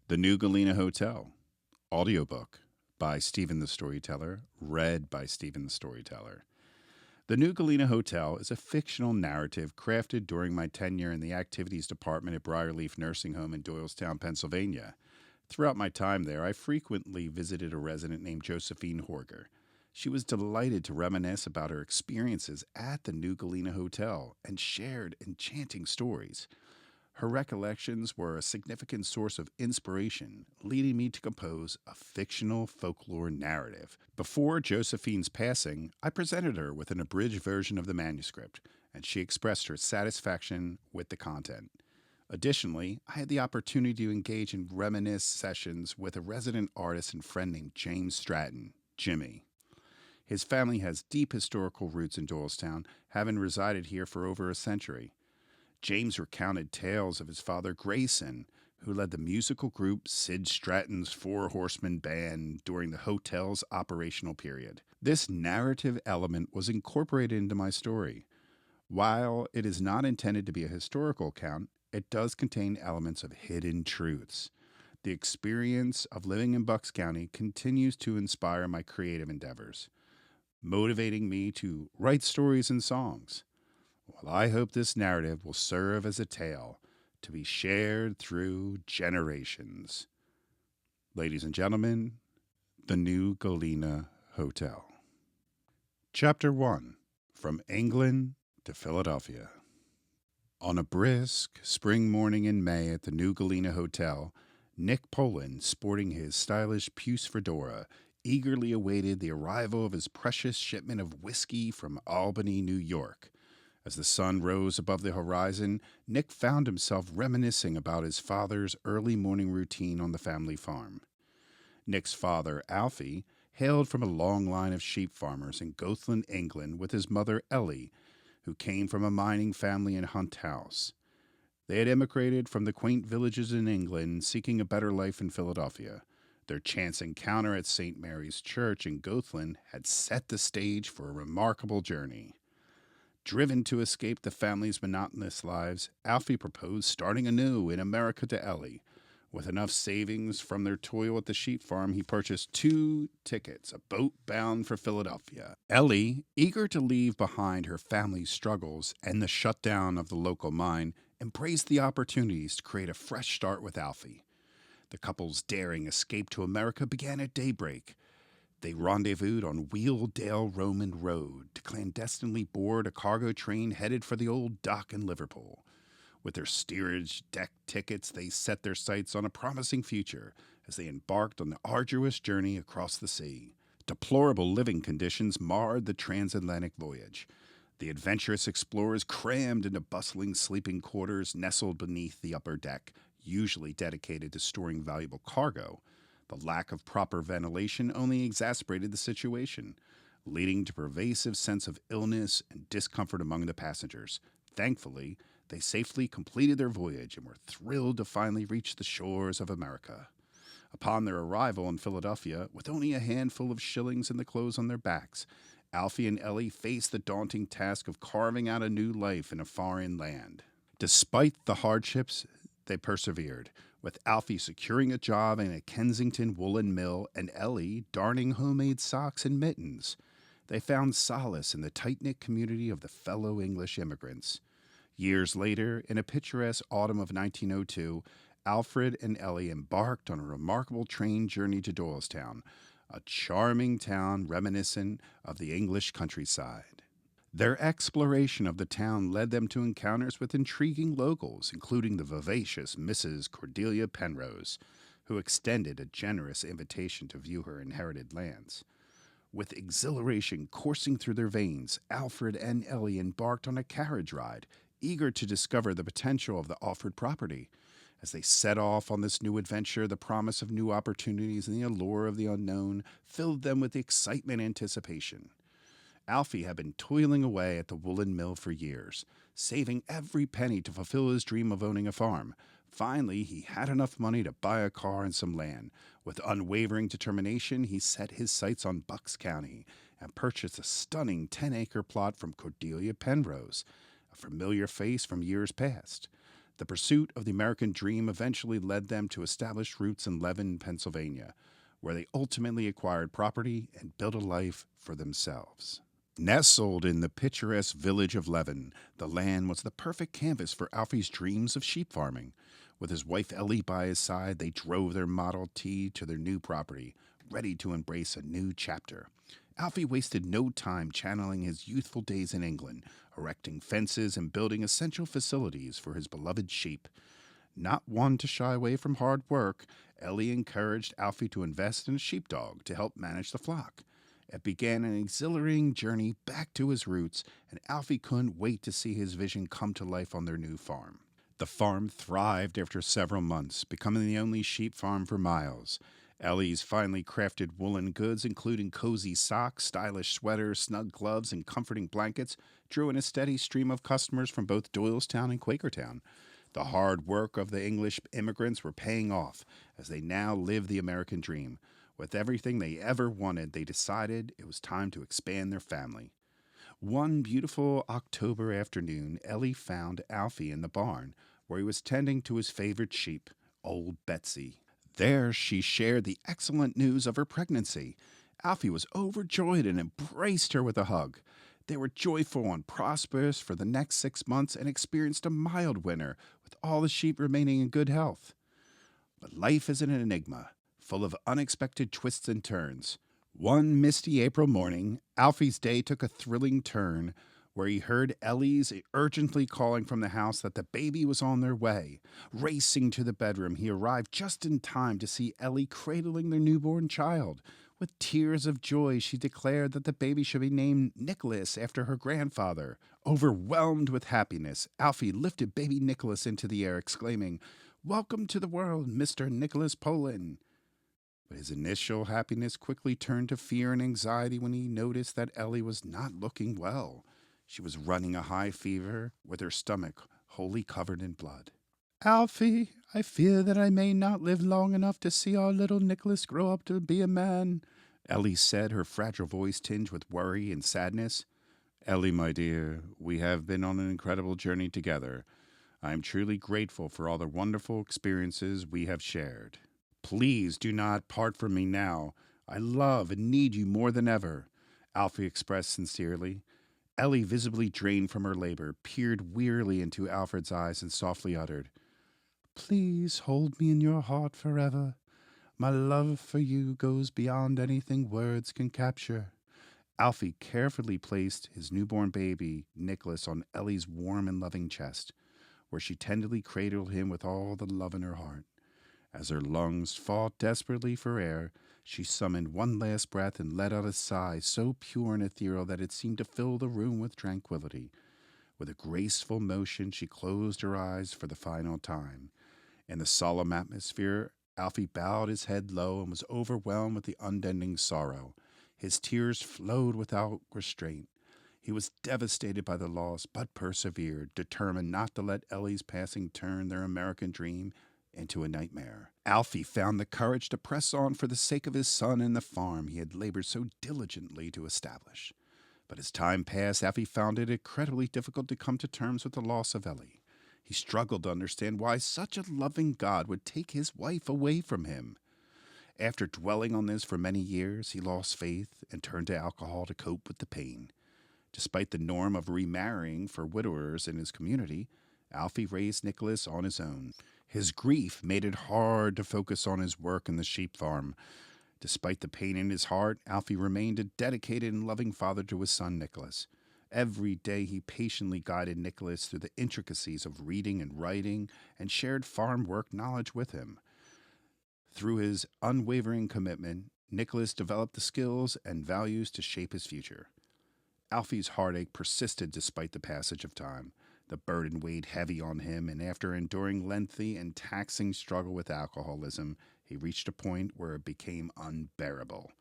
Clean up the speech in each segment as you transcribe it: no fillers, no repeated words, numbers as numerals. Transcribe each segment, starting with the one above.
The New Galena Hotel, Audiobook by Stephen the Storyteller, read by Stephen the Storyteller. The New Galena Hotel is a fictional narrative crafted during my tenure in the Activities Department at Briarleaf Nursing Home in Doylestown, Pennsylvania. Throughout my time there, I frequently visited a resident named Josephine Horger. She was delighted to reminisce about her experiences at the New Galena Hotel and shared enchanting stories. Her recollections were a significant source of inspiration, leading me to compose a fictional folklore narrative. Before Josephine's passing, I presented her with an abridged version of the manuscript, and she expressed her satisfaction with the content. Additionally, I had the opportunity to engage in reminisce sessions with a resident artist and friend named James Stratton, Jimmy. His family has deep historical roots in Doylestown, having resided here for over a century. James recounted tales of his father Grayson, who led the musical group Sid Stratton's Four Horsemen Band during the hotel's operational period. This narrative element was incorporated into my story. While it is not intended to be a historical account, it does contain elements of hidden truths. The experience of living in Bucks County continues to inspire my creative endeavors, motivating me to write stories and songs. Well, I hope this narrative will serve as a tale to be shared through generations. Ladies and gentlemen, the New Galena Hotel. Chapter 1. From England to Philadelphia. On a brisk spring morning in May at the New Galena Hotel, Nick Poland, sporting his stylish puce fedora, eagerly awaited the arrival of his precious shipment of whiskey from Albany, New York. As the sun rose above the horizon, Nick found himself reminiscing about his father's early morning routine on the family farm. Nick's father, Alfie, hailed from a long line of sheep farmers in Gothland, England, with his mother, Ellie, who came from a mining family in Hunt House. They had emigrated from the quaint villages in England, seeking a better life in Philadelphia. Their chance encounter at St. Mary's Church in Gothland had set the stage for a remarkable journey. Driven to escape the family's monotonous lives, Alfie proposed starting anew in America to Ellie. With enough savings from their toil at the sheep farm, he purchased 2 tickets, a boat bound for Philadelphia. Ellie, eager to leave behind her family's struggles and the shutdown of the local mine, embraced the opportunities to create a fresh start with Alfie. The couple's daring escape to America began at daybreak. They rendezvoused on Wheeldale Roman Road to clandestinely board a cargo train headed for the old dock in Liverpool. With their steerage deck tickets, they set their sights on a promising future as they embarked on the arduous journey across the sea. Deplorable living conditions marred the transatlantic voyage. The adventurous explorers crammed into bustling sleeping quarters nestled beneath the upper deck, usually dedicated to storing valuable cargo. The lack of proper ventilation only exacerbated the situation, leading to a pervasive sense of illness and discomfort among the passengers. Thankfully, they safely completed their voyage and were thrilled to finally reach the shores of America. Upon their arrival in Philadelphia, with only a handful of shillings and the clothes on their backs, Alfie and Ellie faced the daunting task of carving out a new life in a foreign land. Despite the hardships, they persevered, with Alfie securing a job in a Kensington woolen mill and Ellie darning homemade socks and mittens. They found solace in the tight-knit community of the fellow English immigrants. Years later, in a picturesque autumn of 1902, Alfred and Ellie embarked on a remarkable train journey to Doylestown, a charming town reminiscent of the English countryside. Their exploration of the town led them to encounters with intriguing locals, including the vivacious Mrs. Cordelia Penrose, who extended a generous invitation to view her inherited lands. With exhilaration coursing through their veins, Alfred and Ellie embarked on a carriage ride, eager to discover the potential of the offered property. As they set off on this new adventure, the promise of new opportunities and the allure of the unknown filled them with excitement and anticipation. Alfie had been toiling away at the woolen mill for years, saving every penny to fulfill his dream of owning a farm. Finally, he had enough money to buy a car and some land. With unwavering determination, he set his sights on Bucks County and purchased a stunning 10-acre plot from Cordelia Penrose, a familiar face from years past. The pursuit of the American dream eventually led them to establish roots in Levin, Pennsylvania, where they ultimately acquired property and built a life for themselves. Nestled in the picturesque village of Levin, the land was the perfect canvas for Alfie's dreams of sheep farming. With his wife Ellie by his side, they drove their Model T to their new property, ready to embrace a new chapter. Alfie wasted no time channeling his youthful days in England, erecting fences and building essential facilities for his beloved sheep. Not one to shy away from hard work, Ellie encouraged Alfie to invest in a sheepdog to help manage the flock. It began an exhilarating journey back to his roots, and Alfie couldn't wait to see his vision come to life on their new farm. The farm thrived after several months, becoming the only sheep farm for miles. Ellie's finely crafted woolen goods, including cozy socks, stylish sweaters, snug gloves, and comforting blankets, drew in a steady stream of customers from both Doylestown and Quakertown. The hard work of the English immigrants were paying off, as they now lived the American dream. With everything they ever wanted, they decided it was time to expand their family. One beautiful October afternoon, Ellie found Alfie in the barn, where he was tending to his favorite sheep, old Betsy. There she shared the excellent news of her pregnancy. Alfie was overjoyed and embraced her with a hug. They were joyful and prosperous for the next 6 months and experienced a mild winter, with all the sheep remaining in good health. But life is an enigma, full of unexpected twists and turns. One misty April morning, Alfie's day took a thrilling turn, where he heard Ellie's urgently calling from the house that the baby was on their way. Racing to the bedroom, he arrived just in time to see Ellie cradling their newborn child. With tears of joy, she declared that the baby should be named Nicholas after her grandfather. Overwhelmed with happiness, Alfie lifted baby Nicholas into the air, exclaiming, "Welcome to the world, Mr. Nicholas Poland." But his initial happiness quickly turned to fear and anxiety when he noticed that Ellie was not looking well. She was running a high fever, with her stomach wholly covered in blood. "Alfie, I fear that I may not live long enough to see our little Nicholas grow up to be a man," Ellie said, her fragile voice tinged with worry and sadness. "Ellie, my dear, we have been on an incredible journey together. I am truly grateful for all the wonderful experiences we have shared. Please do not part from me now. I love and need you more than ever," Alfie expressed sincerely. Ellie, visibly drained from her labor, peered wearily into Alfred's eyes and softly uttered, "Please hold me in your heart forever. My love for you goes beyond anything words can capture." Alfie carefully placed his newborn baby, Nicholas, on Ellie's warm and loving chest, where she tenderly cradled him with all the love in her heart. As her lungs fought desperately for air, she summoned one last breath and let out a sigh so pure and ethereal that it seemed to fill the room with tranquility. With a graceful motion, she closed her eyes for the final time. In the solemn atmosphere, Alfie bowed his head low and was overwhelmed with the unending sorrow. His tears flowed without restraint. He was devastated by the loss, but persevered, determined not to let Ellie's passing turn their American dream into a nightmare. Alfie found the courage to press on for the sake of his son and the farm he had labored so diligently to establish. But as time passed, Alfie found it incredibly difficult to come to terms with the loss of Ellie. He struggled to understand why such a loving God would take his wife away from him. After dwelling on this for many years, he lost faith and turned to alcohol to cope with the pain. Despite the norm of remarrying for widowers in his community, Alfie raised Nicholas on his own. His grief made it hard to focus on his work in the sheep farm. Despite the pain in his heart, Alfie remained a dedicated and loving father to his son Nicholas. Every day he patiently guided Nicholas through the intricacies of reading and writing and shared farm work knowledge with him. Through his unwavering commitment, Nicholas developed the skills and values to shape his future. Alfie's heartache persisted despite the passage of time. The burden weighed heavy on him, and after enduring lengthy and taxing struggle with alcoholism, he reached a point where it became unbearable.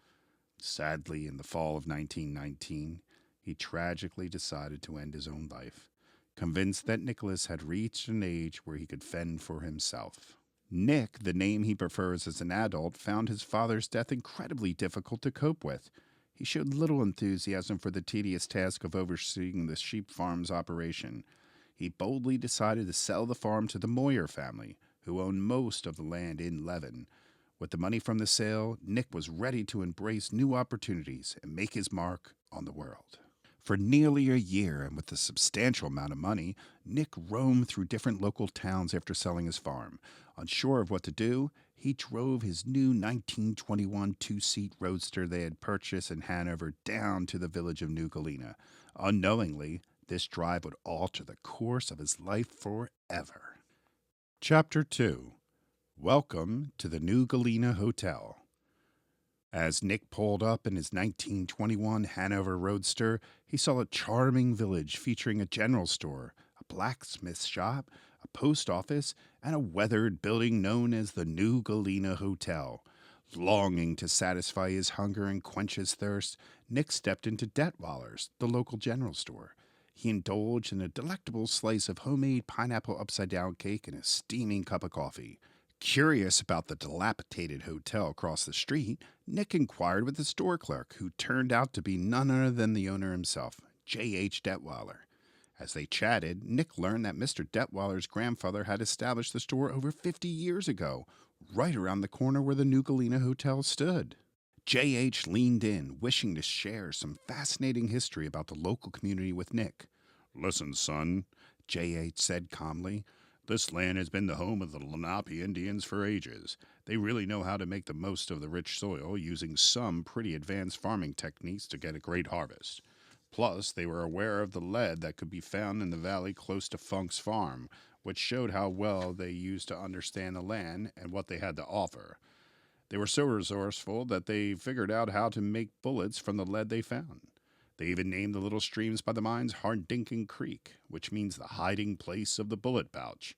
Sadly, in the fall of 1919, he tragically decided to end his own life, convinced that Nicholas had reached an age where he could fend for himself. Nick, the name he prefers as an adult, found his father's death incredibly difficult to cope with. He showed little enthusiasm for the tedious task of overseeing the sheep farm's operation. he boldly decided to sell the farm to the Moyer family, who owned most of the land in Levin. With the money from the sale, Nick was ready to embrace new opportunities and make his mark on the world. For nearly a year, and with a substantial amount of money, Nick roamed through different local towns after selling his farm. Unsure of what to do, he drove his new 1921 two-seat roadster they had purchased in Hanover down to the village of New Galena. Unknowingly, this drive would alter the course of his life forever. Chapter 2. Welcome to the New Galena Hotel. As Nick pulled up in his 1921 Hanover Roadster, he saw a charming village featuring a general store, a blacksmith shop, a post office, and a weathered building known as the New Galena Hotel. Longing to satisfy his hunger and quench his thirst, Nick stepped into Detweiler's, the local general store. He indulged in a delectable slice of homemade pineapple upside-down cake and a steaming cup of coffee. Curious about the dilapidated hotel across the street, Nick inquired with the store clerk, who turned out to be none other than the owner himself, J.H. Detweiler. As they chatted, Nick learned that Mr. Detweiler's grandfather had established the store over 50 years ago, right around the corner where the New Galena Hotel stood. J.H. leaned in, wishing to share some fascinating history about the local community with Nick. "Listen, son," J.H. said calmly. "This land has been the home of the Lenape Indians for ages. They really know how to make the most of the rich soil, using some pretty advanced farming techniques to get a great harvest. Plus, they were aware of the lead that could be found in the valley close to Funk's farm, which showed how well they used to understand the land and what they had to offer. They were so resourceful that they figured out how to make bullets from the lead they found. They even named the little streams by the mines Hardinkin Creek, which means the hiding place of the bullet pouch.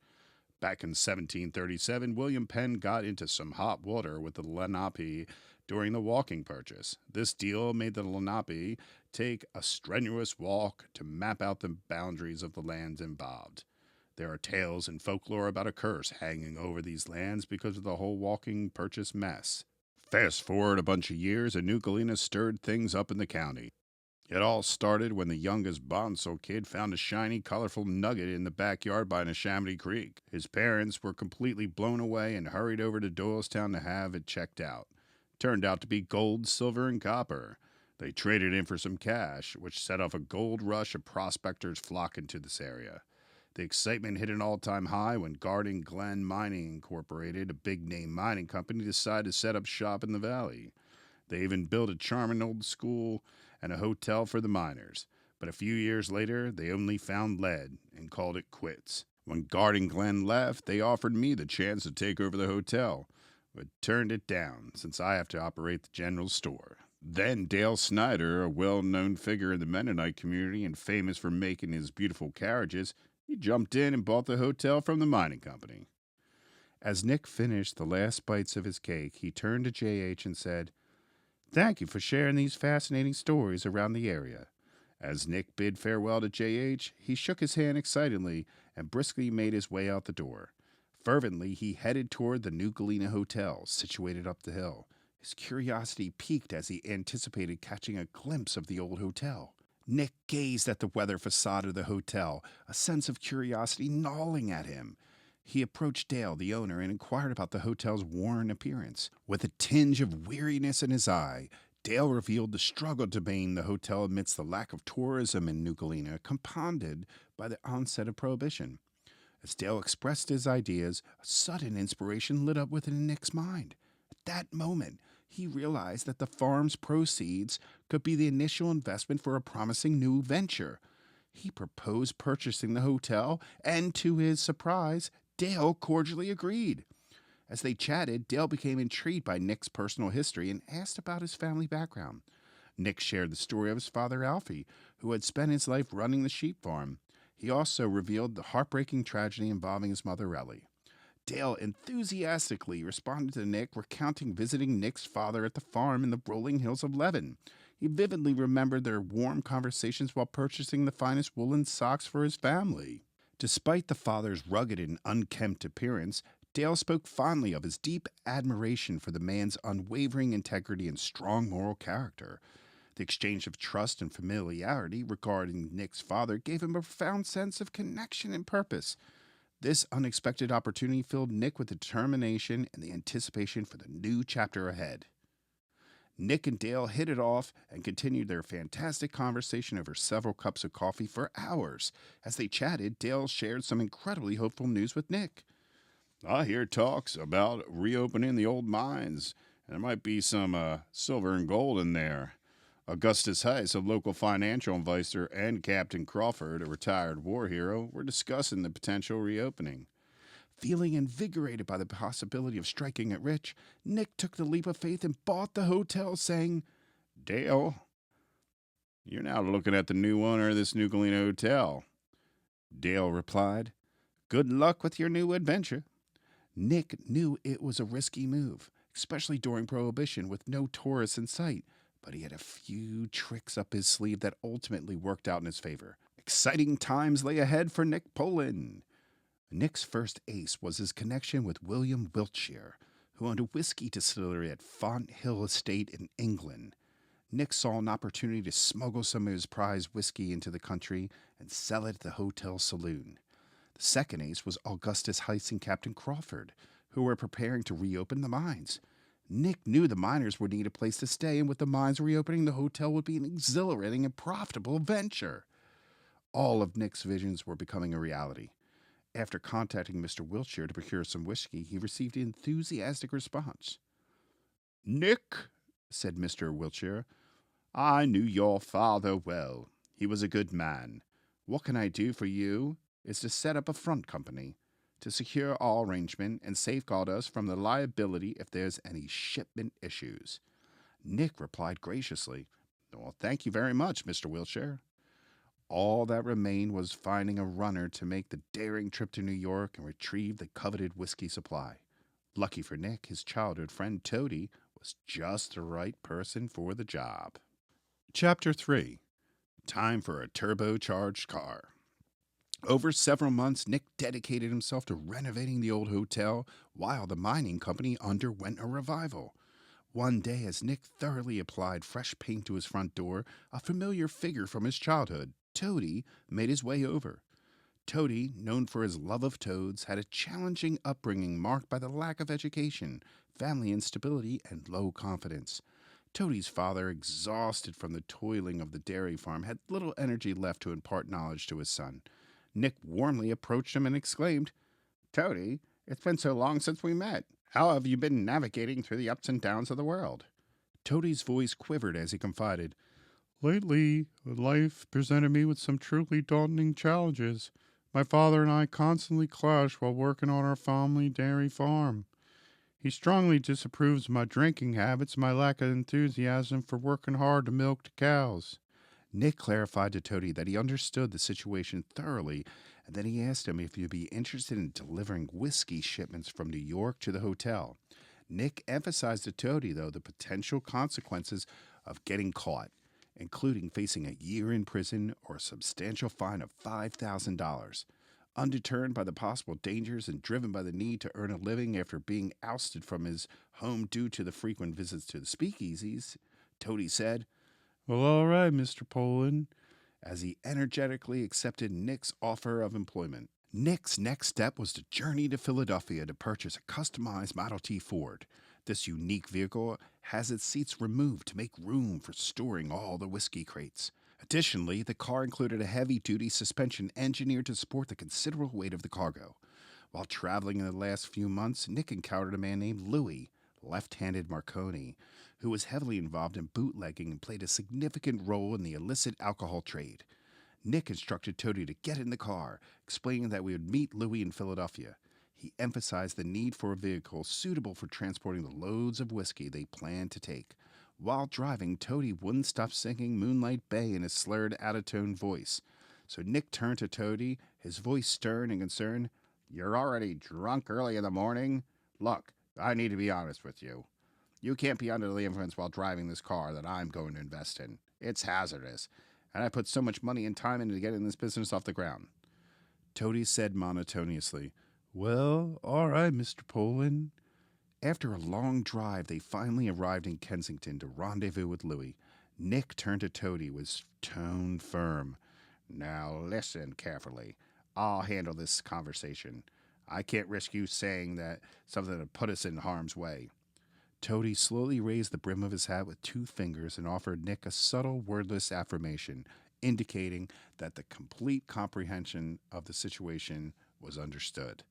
Back in 1737, William Penn got into some hot water with the Lenape during the walking purchase. This deal made the Lenape take a strenuous walk to map out the boundaries of the lands involved. There are tales and folklore about a curse hanging over these lands because of the whole walking purchase mess. Fast forward a bunch of years, and New Galena stirred things up in the county. It all started when the youngest Bonsall kid found a shiny, colorful nugget in the backyard by Neshaminy Creek. His parents were completely blown away and hurried over to Doylestown to have it checked out. Turned out to be gold, silver, and copper. They traded in for some cash, which set off a gold rush of prospectors flocking to this area. The excitement hit an all-time high when Garden Glen Mining Incorporated, a big-name mining company, decided to set up shop in the valley. They even built a charming old school and a hotel for the miners. But a few years later, they only found lead and called it quits. When Garden Glen left, they offered me the chance to take over the hotel, but turned it down since I have to operate the general store. Then Dale Snyder, a well-known figure in the Mennonite community and famous for making his beautiful carriages, he jumped in and bought the hotel from the mining company. As Nick finished the last bites of his cake, he turned to J.H. and said, "Thank you for sharing these fascinating stories around the area." As Nick bid farewell to J.H., he shook his hand excitedly and briskly made his way out the door. Fervently, he headed toward the New Galena Hotel, situated up the hill. His curiosity piqued as he anticipated catching a glimpse of the old hotel. Nick gazed at the weather facade of the hotel, a sense of curiosity gnawing at him. He approached Dale, the owner, and inquired about the hotel's worn appearance. With a tinge of weariness in his eye, Dale revealed the struggle to maintain the hotel amidst the lack of tourism in New Galena, compounded by the onset of Prohibition. As Dale expressed his ideas, a sudden inspiration lit up within Nick's mind. At that moment, he realized that the farm's proceeds could be the initial investment for a promising new venture. He proposed purchasing the hotel, and to his surprise, Dale cordially agreed. As they chatted, Dale became intrigued by Nick's personal history and asked about his family background. Nick shared the story of his father, Alfie, who had spent his life running the sheep farm. He also revealed the heartbreaking tragedy involving his mother, Ellie. Dale enthusiastically responded to Nick, recounting visiting Nick's father at the farm in the rolling hills of Levin. He vividly remembered their warm conversations while purchasing the finest woolen socks for his family. Despite the father's rugged and unkempt appearance, Dale spoke fondly of his deep admiration for the man's unwavering integrity and strong moral character. The exchange of trust and familiarity regarding Nick's father gave him a profound sense of connection and purpose. This unexpected opportunity filled Nick with determination and the anticipation for the new chapter ahead. Nick and Dale hit it off and continued their fantastic conversation over several cups of coffee for hours. As they chatted, Dale shared some incredibly hopeful news with Nick. I hear talks about reopening the old mines, and there might be some silver and gold in there. Augustus Heiss, a local financial advisor, and Captain Crawford, a retired war hero, were discussing the potential reopening. Feeling invigorated by the possibility of striking it rich, Nick took the leap of faith and bought the hotel, saying, Dale, you're now looking at the new owner of this New Galena Hotel. Dale replied, Good luck with your new adventure. Nick knew it was a risky move, especially during Prohibition with no tourists in sight, but he had a few tricks up his sleeve that ultimately worked out in his favor. Exciting times lay ahead for Nick Poland. Nick's first ace was his connection with William Wiltshire, who owned a whiskey distillery at Font Hill Estate in England. Nick saw an opportunity to smuggle some of his prized whiskey into the country and sell it at the hotel saloon. The second ace was Augustus Heiss and Captain Crawford, who were preparing to reopen the mines. Nick knew the miners would need a place to stay, and with the mines reopening, the hotel would be an exhilarating and profitable venture. All of Nick's visions were becoming a reality. After contacting Mr. Wiltshire to procure some whiskey, he received an enthusiastic response. Nick, said Mr. Wiltshire, I knew your father well. He was a good man. What can I do for you is to set up a front company to secure all arrangement and safeguard us from the liability if there's any shipment issues. Nick replied graciously, Well, thank you very much, Mr. Wiltshire. All that remained was finding a runner to make the daring trip to New York and retrieve the coveted whiskey supply. Lucky for Nick, his childhood friend Toady was just the right person for the job. Chapter 3. Time for a turbocharged car. Over several months, Nick dedicated himself to renovating the old hotel while the mining company underwent a revival. One day, as Nick thoroughly applied fresh paint to his front door, a familiar figure from his childhood, Toady, made his way over. Toady, known for his love of toads, had a challenging upbringing marked by the lack of education, family instability, and low confidence. Toady's father, exhausted from the toiling of the dairy farm, had little energy left to impart knowledge to his son. Nick warmly approached him and exclaimed, Toady, it's been so long since we met. How have you been navigating through the ups and downs of the world? Toady's voice quivered as he confided, Lately, life presented me with some truly daunting challenges. My father and I constantly clash while working on our family dairy farm. He strongly disapproves of my drinking habits and my lack of enthusiasm for working hard to milk the cows. Nick clarified to Toady that he understood the situation thoroughly, and then he asked him if he'd be interested in delivering whiskey shipments from New York to the hotel. Nick emphasized to Toady, though, the potential consequences of getting caught, including facing a year in prison or a substantial fine of $5,000. Undeterred by the possible dangers and driven by the need to earn a living after being ousted from his home due to the frequent visits to the speakeasies, Toady said, Well, all right, Mr. Poland, as he energetically accepted Nick's offer of employment. Nick's next step was to journey to Philadelphia to purchase a customized Model T Ford. This unique vehicle has its seats removed to make room for storing all the whiskey crates. Additionally, the car included a heavy-duty suspension engineered to support the considerable weight of the cargo. While traveling in the last few months, Nick encountered a man named Louis, left-handed Marconi, who was heavily involved in bootlegging and played a significant role in the illicit alcohol trade. Nick instructed Toady to get in the car, explaining that we would meet Louis in Philadelphia. He emphasized the need for a vehicle suitable for transporting the loads of whiskey they planned to take. While driving, Toady wouldn't stop singing Moonlight Bay in a slurred, out-of-tone voice. So Nick turned to Toady, his voice stern and concerned. You're already drunk early in the morning? Look, I need to be honest with you. You can't be under the influence while driving this car that I'm going to invest in. It's hazardous, and I put so much money and time into getting this business off the ground. Toady said monotonously, Well, all right, Mr. Poland. After a long drive, they finally arrived in Kensington to rendezvous with Louis. Nick turned to Toady with tone firm. Now listen carefully. I'll handle this conversation. I can't risk you saying that something to put us in harm's way. Toady slowly raised the brim of his hat with 2 fingers and offered Nick a subtle, wordless affirmation, indicating that the complete comprehension of the situation was understood.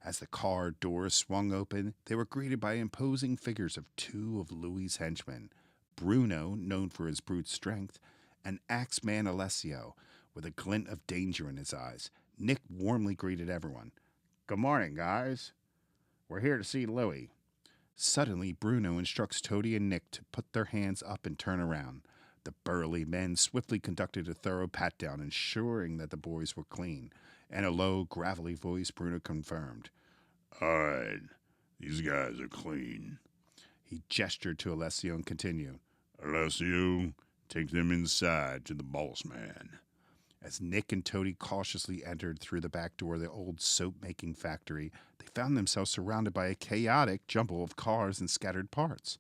As the car doors swung open, they were greeted by imposing figures of 2 of Louis's henchmen, Bruno, known for his brute strength, and Axeman Alessio, with a glint of danger in his eyes. Nick warmly greeted everyone. Good morning, guys. We're here to see Louis. Suddenly, Bruno instructs Toady and Nick to put their hands up and turn around. The burly men swiftly conducted a thorough pat-down, ensuring that the boys were clean. In a low, gravelly voice, Bruno confirmed. All right, these guys are clean. He gestured to Alessio and continued. Alessio, take them inside to the boss man. As Nick and Toady cautiously entered through the back door of the old soap-making factory, they found themselves surrounded by a chaotic jumble of cars and scattered parts.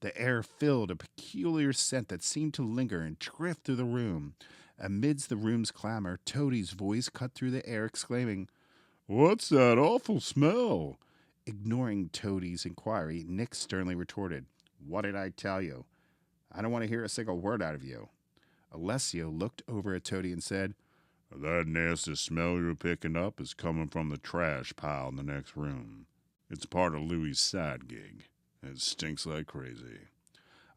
The air filled a peculiar scent that seemed to linger and drift through the room. Amidst the room's clamor, Toady's voice cut through the air, exclaiming, What's that awful smell? Ignoring Toady's inquiry, Nick sternly retorted, What did I tell you? I don't want to hear a single word out of you. Alessio looked over at Toady and said, That nasty smell you're picking up is coming from the trash pile in the next room. It's part of Louis's side gig. It stinks like crazy.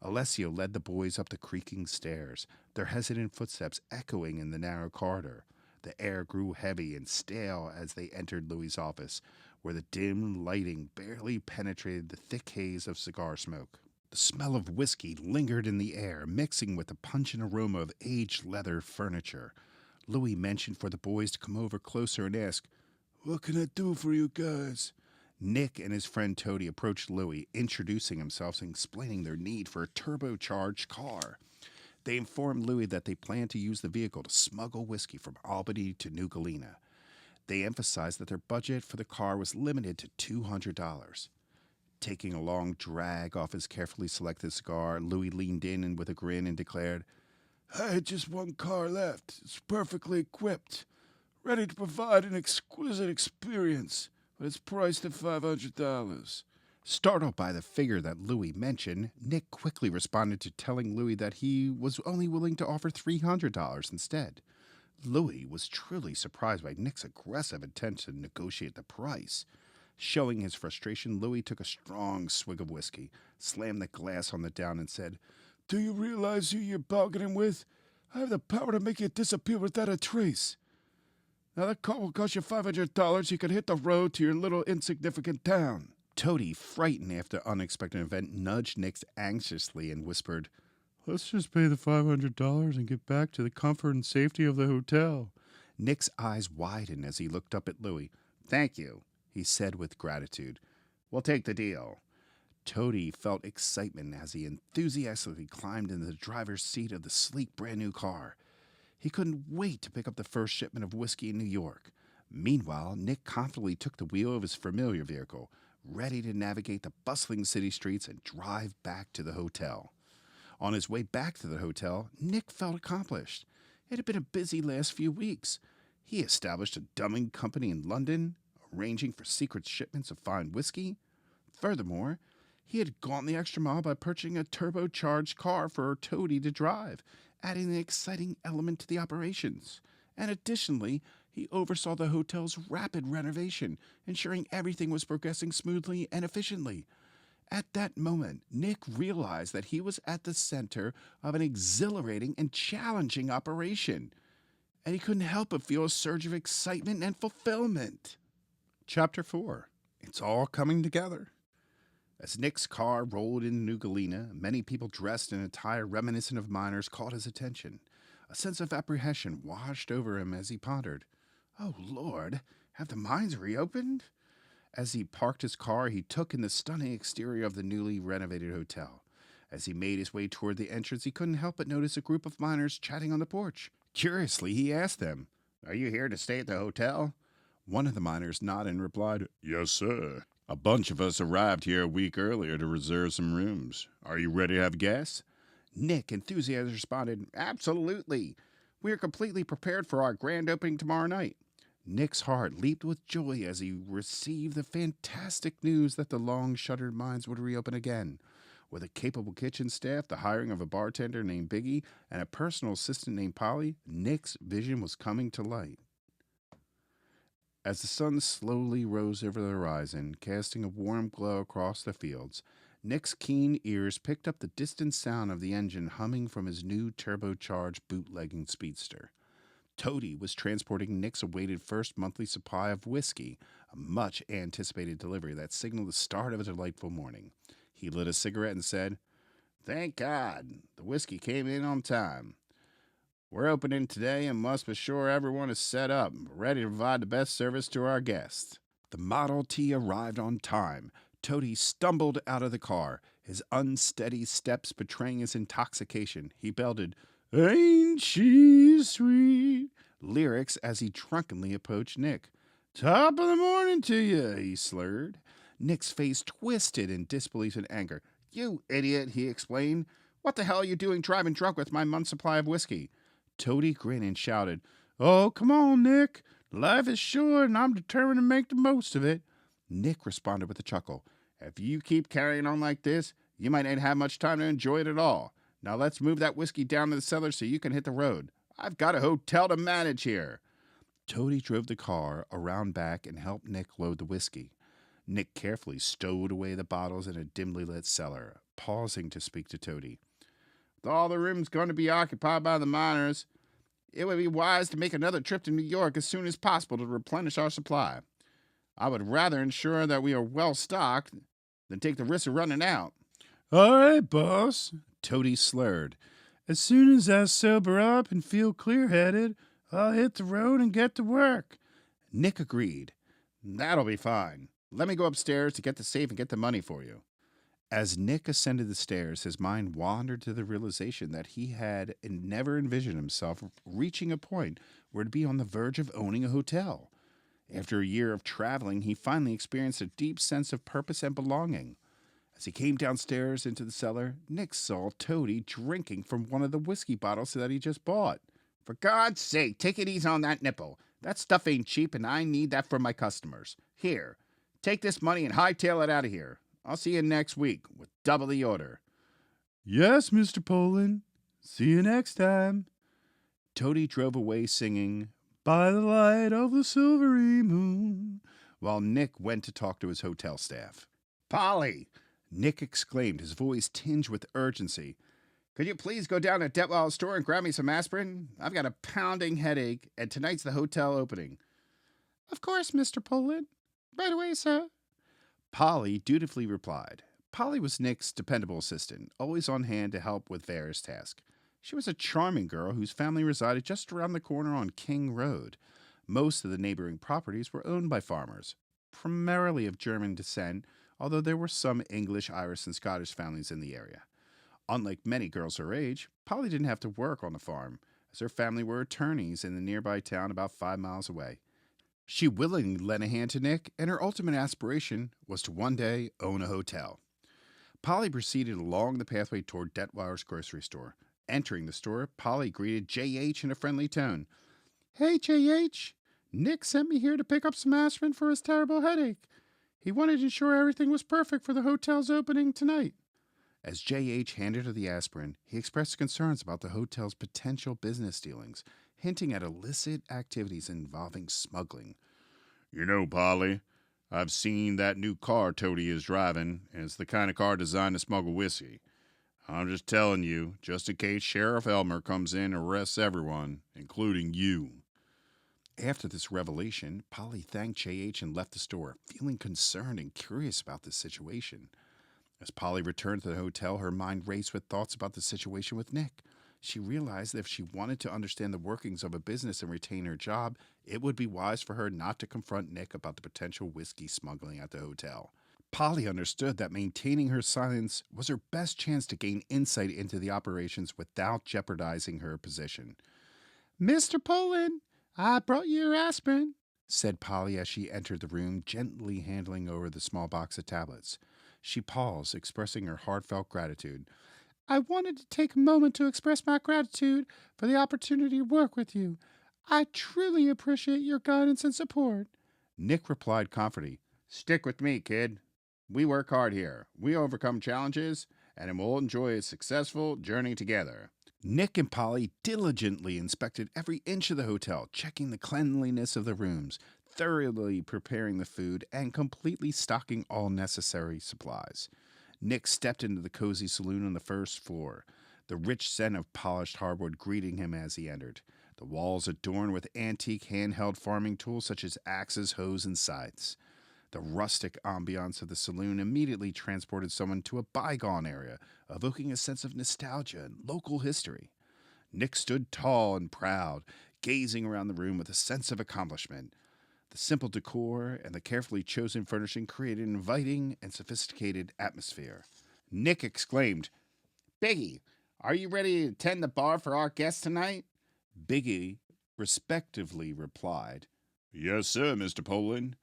Alessio led the boys up the creaking stairs, their hesitant footsteps echoing in the narrow corridor. The air grew heavy and stale as they entered Louis's office, where the dim lighting barely penetrated the thick haze of cigar smoke. The smell of whiskey lingered in the air, mixing with the pungent aroma of aged leather furniture. Louis motioned for the boys to come over closer and ask, What can I do for you guys? Nick and his friend Toady approached Louis, introducing themselves and explaining their need for a turbocharged car. They informed Louis that they planned to use the vehicle to smuggle whiskey from Albany to New Galena. They emphasized that their budget for the car was limited to $200. Taking a long drag off his carefully selected cigar, Louis leaned in and with a grin and declared, I had just one car left. It's perfectly equipped, ready to provide an exquisite experience, but it's priced at $500. Startled by the figure that Louis mentioned, Nick quickly responded to telling Louis that he was only willing to offer $300 instead. Louis was truly surprised by Nick's aggressive intent to negotiate the price. Showing his frustration, Louis took a strong swig of whiskey, slammed the glass on the down, and said, Do you realize who you're bargaining with? I have the power to make you disappear without a trace. Now that car will cost you $500. You can hit the road to your little insignificant town. Toady, frightened after the unexpected event, nudged Nick anxiously and whispered, Let's just pay the $500 and get back to the comfort and safety of the hotel. Nick's eyes widened as he looked up at Louis. Thank you, he said with gratitude. We'll take the deal. Toady felt excitement as he enthusiastically climbed into the driver's seat of the sleek brand-new car. He couldn't wait to pick up the first shipment of whiskey in New York. Meanwhile, Nick confidently took the wheel of his familiar vehicle, ready to navigate the bustling city streets and drive back to the hotel. On his way back to the hotel, Nick felt accomplished. It had been a busy last few weeks. He established a dumbing company in London, arranging for secret shipments of fine whiskey. Furthermore, he had gone the extra mile by purchasing a turbocharged car for Toady to drive, adding an exciting element to the operations. And additionally, he oversaw the hotel's rapid renovation, ensuring everything was progressing smoothly and efficiently. At that moment, Nick realized that he was at the center of an exhilarating and challenging operation, and he couldn't help but feel a surge of excitement and fulfillment. Chapter 4. It's all coming together. As Nick's car rolled into New Galena, many people dressed in attire reminiscent of miners caught his attention. A sense of apprehension washed over him as he pondered, Oh, Lord, have the mines reopened? As he parked his car, he took in the stunning exterior of the newly renovated hotel. As he made his way toward the entrance, he couldn't help but notice a group of miners chatting on the porch. Curiously, he asked them, Are you here to stay at the hotel? One of the miners nodded and replied, Yes, sir. A bunch of us arrived here a week earlier to reserve some rooms. Are you ready to have guests? Nick enthusiastically responded, "Absolutely. We are completely prepared for our grand opening tomorrow night." Nick's heart leaped with joy as he received the fantastic news that the long-shuttered mines would reopen again. With a capable kitchen staff, the hiring of a bartender named Biggie, and a personal assistant named Polly, Nick's vision was coming to light. As the sun slowly rose over the horizon, casting a warm glow across the fields, Nick's keen ears picked up the distant sound of the engine humming from his new turbocharged bootlegging speedster. Toady was transporting Nick's awaited first monthly supply of whiskey, a much anticipated delivery that signaled the start of a delightful morning. He lit a cigarette and said, "Thank God, the whiskey came in on time. We're opening today and must be sure everyone is set up, ready to provide the best service to our guests." The Model T arrived on time. Toady stumbled out of the car, his unsteady steps betraying his intoxication. He belted, "Ain't she sweet?" lyrics as he drunkenly approached Nick. "Top of the morning to you," he slurred. Nick's face twisted in disbelief and anger. "You idiot," he explained. "What the hell are you doing driving drunk with my month's supply of whiskey?" Toady grinned and shouted, "Oh, come on, Nick. Life is short and I'm determined to make the most of it." Nick responded with a chuckle. "If you keep carrying on like this, you might not have much time to enjoy it at all. Now let's move that whiskey down to the cellar so you can hit the road. I've got a hotel to manage here." Toady drove the car around back and helped Nick load the whiskey. Nick carefully stowed away the bottles in a dimly lit cellar, pausing to speak to Toady. "With all the rooms going to be occupied by the miners, it would be wise to make another trip to New York as soon as possible to replenish our supply. I would rather ensure that we are well stocked than take the risk of running out." "All right, boss," Toady slurred. "As soon as I sober up and feel clear-headed, I'll hit the road and get to work." Nick agreed. "That'll be fine. Let me go upstairs to get the safe and get the money for you." As Nick ascended the stairs, his mind wandered to the realization that he had never envisioned himself reaching a point where to be on the verge of owning a hotel. After a year of traveling, he finally experienced a deep sense of purpose and belonging. As he came downstairs into the cellar, Nick saw Toady drinking from one of the whiskey bottles that he just bought. "For God's sake, take it easy on that nipple. That stuff ain't cheap, and I need that for my customers. Here, take this money and hightail it out of here. I'll see you next week with double the order." "Yes, Mr. Poland. See you next time." Toady drove away singing, "By the light of the silvery moon," while Nick went to talk to his hotel staff. "Polly!" Nick exclaimed, his voice tinged with urgency. "Could you please go down to Detwild's store and grab me some aspirin? I've got a pounding headache, and tonight's the hotel opening." "Of course, Mr. Poland. Right away, sir." Polly dutifully replied. Polly was Nick's dependable assistant, always on hand to help with various tasks. She was a charming girl whose family resided just around the corner on King Road. Most of the neighboring properties were owned by farmers, primarily of German descent, although there were some English, Irish, and Scottish families in the area. Unlike many girls her age, Polly didn't have to work on the farm, as her family were attorneys in the nearby town about 5 miles away. She willingly lent a hand to Nick, and her ultimate aspiration was to one day own a hotel. Polly proceeded along the pathway toward Detweiler's grocery store. Entering the store, Polly greeted J.H. in a friendly tone. "Hey, J.H. Nick sent me here to pick up some aspirin for his terrible headache. He wanted to ensure everything was perfect for the hotel's opening tonight." As J.H. handed her the aspirin, he expressed concerns about the hotel's potential business dealings, hinting at illicit activities involving smuggling. "You know, Polly, I've seen that new car Toady is driving, and it's the kind of car designed to smuggle whiskey. I'm just telling you, just in case Sheriff Elmer comes in and arrests everyone, including you." After this revelation, Polly thanked J.H. and left the store, feeling concerned and curious about this situation. As Polly returned to the hotel, her mind raced with thoughts about the situation with Nick. She realized that if she wanted to understand the workings of a business and retain her job, it would be wise for her not to confront Nick about the potential whiskey smuggling at the hotel. Polly understood that maintaining her silence was her best chance to gain insight into the operations without jeopardizing her position. "Mr. Poland, I brought you your aspirin," said Polly as she entered the room, gently handing over the small box of tablets. She paused, expressing her heartfelt gratitude. I wanted to take a moment to express my gratitude for the opportunity to work with you. I truly appreciate your guidance and support. Nick replied confidently, Stick with me, kid. We work hard here. We overcome challenges, and we'll enjoy a successful journey together. Nick and Polly diligently inspected every inch of the hotel, checking the cleanliness of the rooms, thoroughly preparing the food, and completely stocking all necessary supplies. Nick stepped into the cozy saloon on the first floor, the rich scent of polished hardwood greeting him as he entered. The walls adorned with antique handheld farming tools such as axes, hoes, and scythes. The rustic ambiance of the saloon immediately transported someone to a bygone era, evoking a sense of nostalgia and local history. Nick stood tall and proud, gazing around the room with a sense of accomplishment. The simple decor and the carefully chosen furnishing created an inviting and sophisticated atmosphere. Nick exclaimed, Biggie, are you ready to tend the bar for our guests tonight? Biggie respectively replied, Yes, sir, Mr. Poland.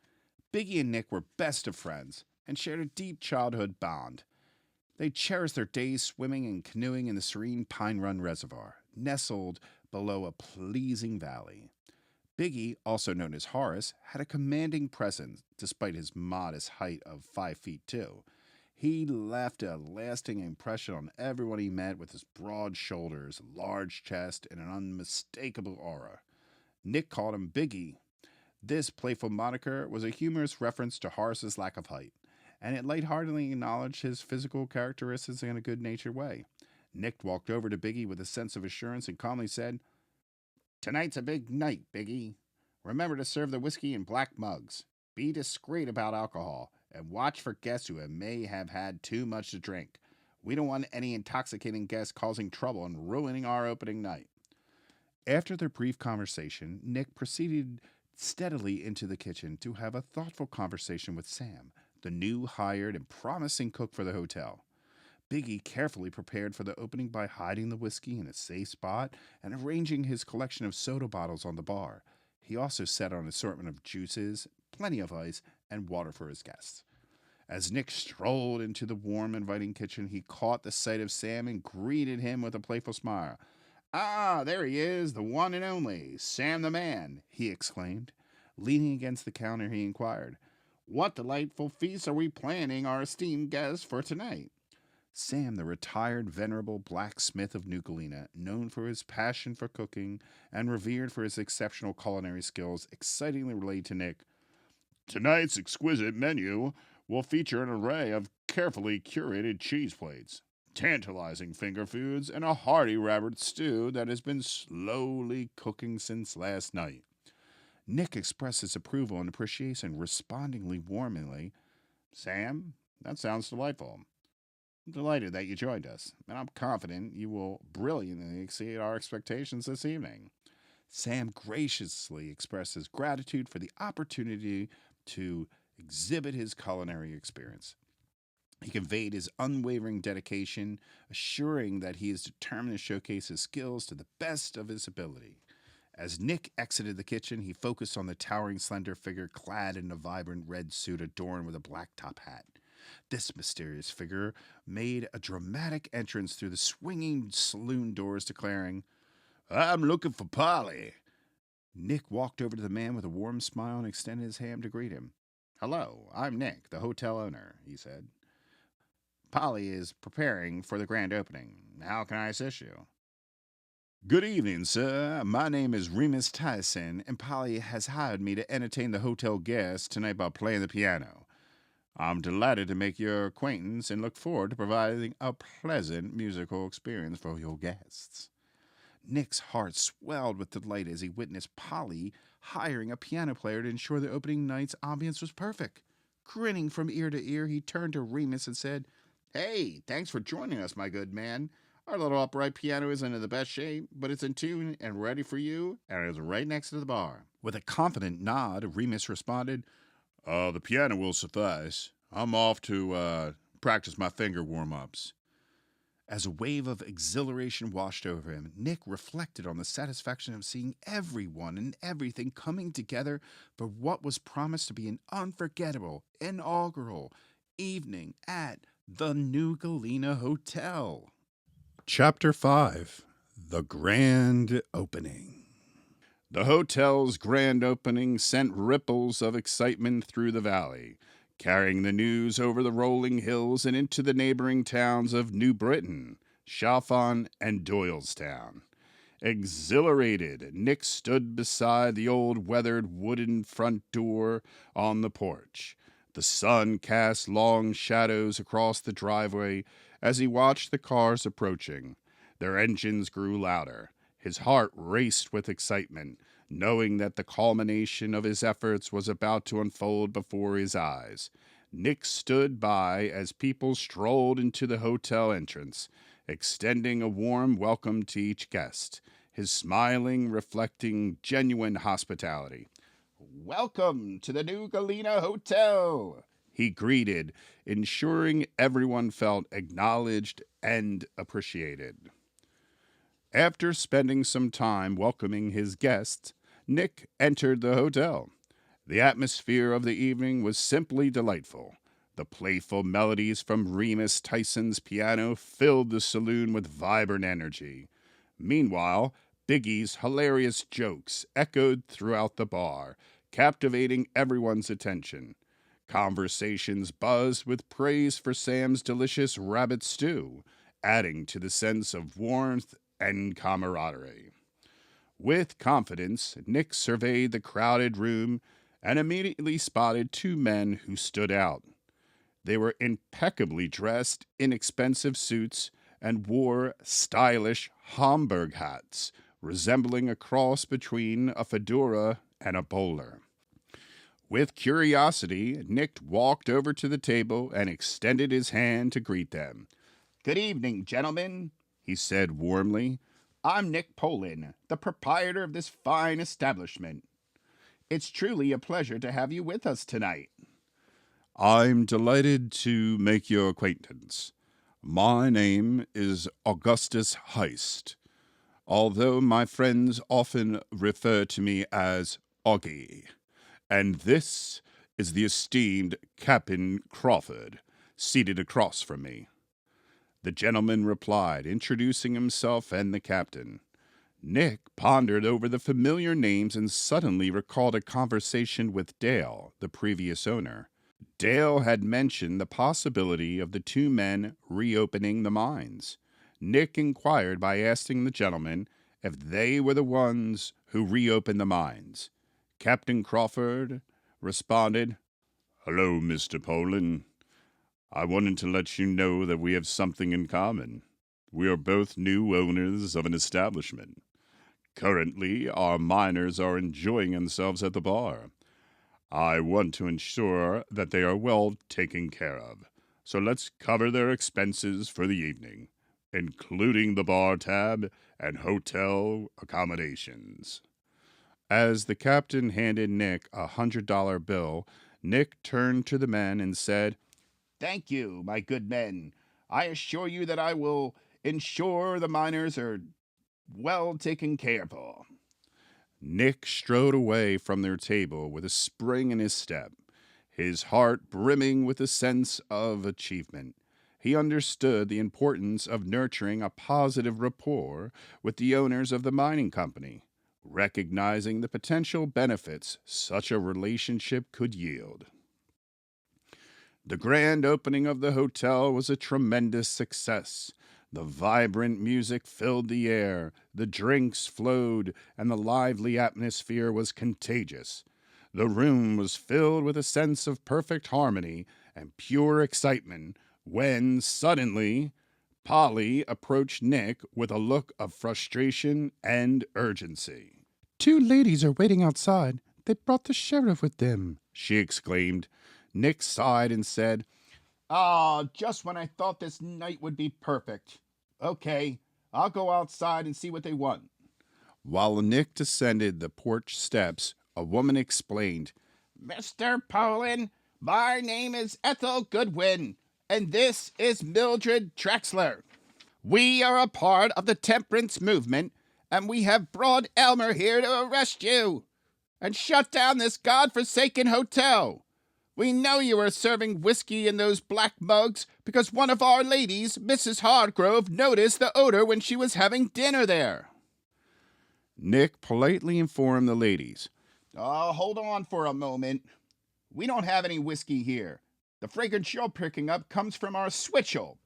Biggie and Nick were best of friends and shared a deep childhood bond. They cherished their days swimming and canoeing in the serene Pine Run Reservoir, nestled below a pleasing valley. Biggie, also known as Horace, had a commanding presence despite his modest height of 5'2". He left a lasting impression on everyone he met with his broad shoulders, large chest, and an unmistakable aura. Nick called him Biggie. This playful moniker was a humorous reference to Horace's lack of height, and it lightheartedly acknowledged his physical characteristics in a good natured way. Nick walked over to Biggie with a sense of assurance and calmly said, Tonight's a big night, Biggie. Remember to serve the whiskey in black mugs. Be discreet about alcohol, and watch for guests who may have had too much to drink. We don't want any intoxicating guests causing trouble and ruining our opening night. After their brief conversation, Nick proceeded steadily into the kitchen to have a thoughtful conversation with Sam, the new hired and promising cook for the hotel. Biggie carefully prepared for the opening by hiding the whiskey in a safe spot and arranging his collection of soda bottles on the bar. He also set out an assortment of juices, plenty of ice, and water for his guests. As Nick strolled into the warm, inviting kitchen, he caught the sight of Sam and greeted him with a playful smile. Ah, there he is, the one and only, Sam the Man, he exclaimed. Leaning against the counter, he inquired, What delightful feast are we planning our esteemed guests for tonight? Sam, the retired venerable blacksmith of New Galena, known for his passion for cooking and revered for his exceptional culinary skills, excitingly relayed to Nick, Tonight's exquisite menu will feature an array of carefully curated cheese plates, tantalizing finger foods, and a hearty rabbit stew that has been slowly cooking since last night. Nick expressed his approval and appreciation, responding warmly, Sam, that sounds delightful. I'm delighted that you joined us, and I'm confident you will brilliantly exceed our expectations this evening. Sam graciously expressed his gratitude for the opportunity to exhibit his culinary experience. He conveyed his unwavering dedication, assuring that he is determined to showcase his skills to the best of his ability. As Nick exited the kitchen, he focused on the towering, slender figure clad in a vibrant red suit adorned with a black top hat. This mysterious figure made a dramatic entrance through the swinging saloon doors, declaring, I'm looking for Polly. Nick walked over to the man with a warm smile and extended his hand to greet him. Hello, I'm Nick, the hotel owner, he said. Polly is preparing for the grand opening. How can I assist you? Good evening, sir. My name is Remus Tyson, and Polly has hired me to entertain the hotel guests tonight by playing the piano. I'm delighted to make your acquaintance and look forward to providing a pleasant musical experience for your guests. Nick's heart swelled with delight as he witnessed Polly hiring a piano player to ensure the opening night's ambience was perfect. Grinning from ear to ear, he turned to Remus and said, Hey, thanks for joining us, my good man. Our little upright piano isn't in the best shape, but it's in tune and ready for you, and it's right next to the bar. With a confident nod, Remus responded, the piano will suffice. I'm off to practice my finger warm-ups. As a wave of exhilaration washed over him, Nick reflected on the satisfaction of seeing everyone and everything coming together for what was promised to be an unforgettable, inaugural evening at the New Galena Hotel. Chapter 5. The Grand Opening. The hotel's grand opening sent ripples of excitement through the valley, carrying the news over the rolling hills and into the neighboring towns of New Britain, Chalfont, and Doylestown. Exhilarated, Nick stood beside the old weathered wooden front door on the porch. The sun cast long shadows across the driveway as he watched the cars approaching. Their engines grew louder. His heart raced with excitement, knowing that the culmination of his efforts was about to unfold before his eyes. Nick stood by as people strolled into the hotel entrance, extending a warm welcome to each guest, his smiling reflecting genuine hospitality. "Welcome to the new Galena Hotel," he greeted, ensuring everyone felt acknowledged and appreciated. After spending some time welcoming his guests, Nick entered the hotel. The atmosphere of the evening was simply delightful. The playful melodies from Remus Tyson's piano filled the saloon with vibrant energy. Meanwhile, Biggie's hilarious jokes echoed throughout the bar, captivating everyone's attention. Conversations buzzed with praise for Sam's delicious rabbit stew, adding to the sense of warmth and camaraderie. With confidence, Nick surveyed the crowded room and immediately spotted two men who stood out. They were impeccably dressed in expensive suits and wore stylish Homburg hats, resembling a cross between a fedora and a bowler. With curiosity, Nick walked over to the table and extended his hand to greet them. "Good evening, gentlemen," he said warmly. "I'm Nick Poland, the proprietor of this fine establishment. It's truly a pleasure to have you with us tonight." "I'm delighted to make your acquaintance. My name is Augustus Heist, although my friends often refer to me as Augie. And this is the esteemed Captain Crawford, seated across from me." The gentleman replied, introducing himself and the captain. Nick pondered over the familiar names and suddenly recalled a conversation with Dale, the previous owner. Dale had mentioned the possibility of the two men reopening the mines. Nick inquired by asking the gentleman if they were the ones who reopened the mines. Captain Crawford responded, "Hello, Mr. Poland. I wanted to let you know that we have something in common. We are both new owners of an establishment. Currently, our miners are enjoying themselves at the bar. I want to ensure that they are well taken care of, so let's cover their expenses for the evening, including the bar tab and hotel accommodations." As the captain handed Nick a $100 bill, Nick turned to the men and said, "Thank you, my good men. I assure you that I will ensure the miners are well taken care of." Nick strode away from their table with a spring in his step, his heart brimming with a sense of achievement. He understood the importance of nurturing a positive rapport with the owners of the mining company, recognizing the potential benefits such a relationship could yield. The grand opening of the hotel was a tremendous success. The vibrant music filled the air, the drinks flowed, and the lively atmosphere was contagious. The room was filled with a sense of perfect harmony and pure excitement when, suddenly, Polly approached Nick with a look of frustration and urgency. "Two ladies are waiting outside. They brought the sheriff with them," she exclaimed. Nick sighed and said, just when I thought this night would be perfect. Okay, I'll go outside and see what they want." While Nick descended the porch steps, a woman explained, "Mr. Poland, my name is Ethel Goodwin, and this is Mildred Traxler. We are a part of the temperance movement, and we have brought Elmer here to arrest you and shut down this godforsaken hotel. We know you are serving whiskey in those black mugs because one of our ladies, Mrs. Hardgrove, noticed the odor when she was having dinner there. Nick politely informed the ladies. Oh, hold on for a moment. We don't have any whiskey here. The fragrance you're picking up comes from our switchel.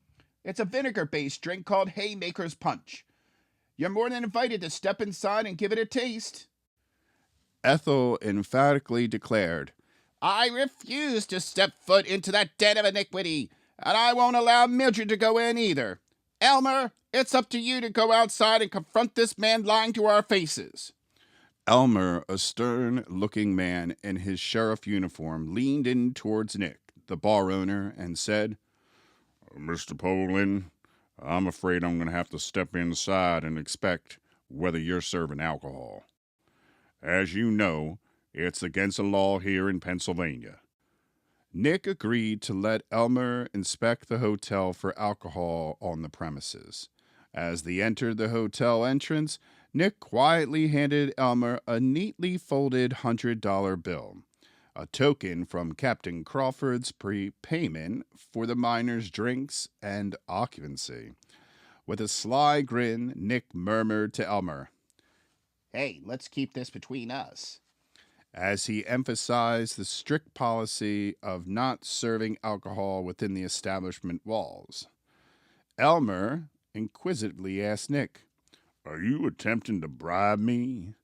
It's a vinegar-based drink called Haymaker's Punch. You're more than invited to step inside and give it a taste. Ethel emphatically declared, I refuse to step foot into that den of iniquity, and I won't allow Mildred to go in either. Elmer, it's up to you to go outside and confront this man lying to our faces. Elmer, a stern-looking man in his sheriff uniform, leaned in towards Nick, the bar owner, and said, Mr. Poland, I'm afraid I'm going to have to step inside and inspect whether you're serving alcohol. As you know, it's against the law here in Pennsylvania. Nick agreed to let Elmer inspect the hotel for alcohol on the premises. As they entered the hotel entrance, Nick quietly handed Elmer a neatly folded $100 bill, a token from Captain Crawford's prepayment for the miners' drinks and occupancy. With a sly grin, Nick murmured to Elmer, Hey, let's keep this between us, as he emphasized the strict policy of not serving alcohol within the establishment walls. Elmer inquisitively asked Nick, Are you attempting to bribe me?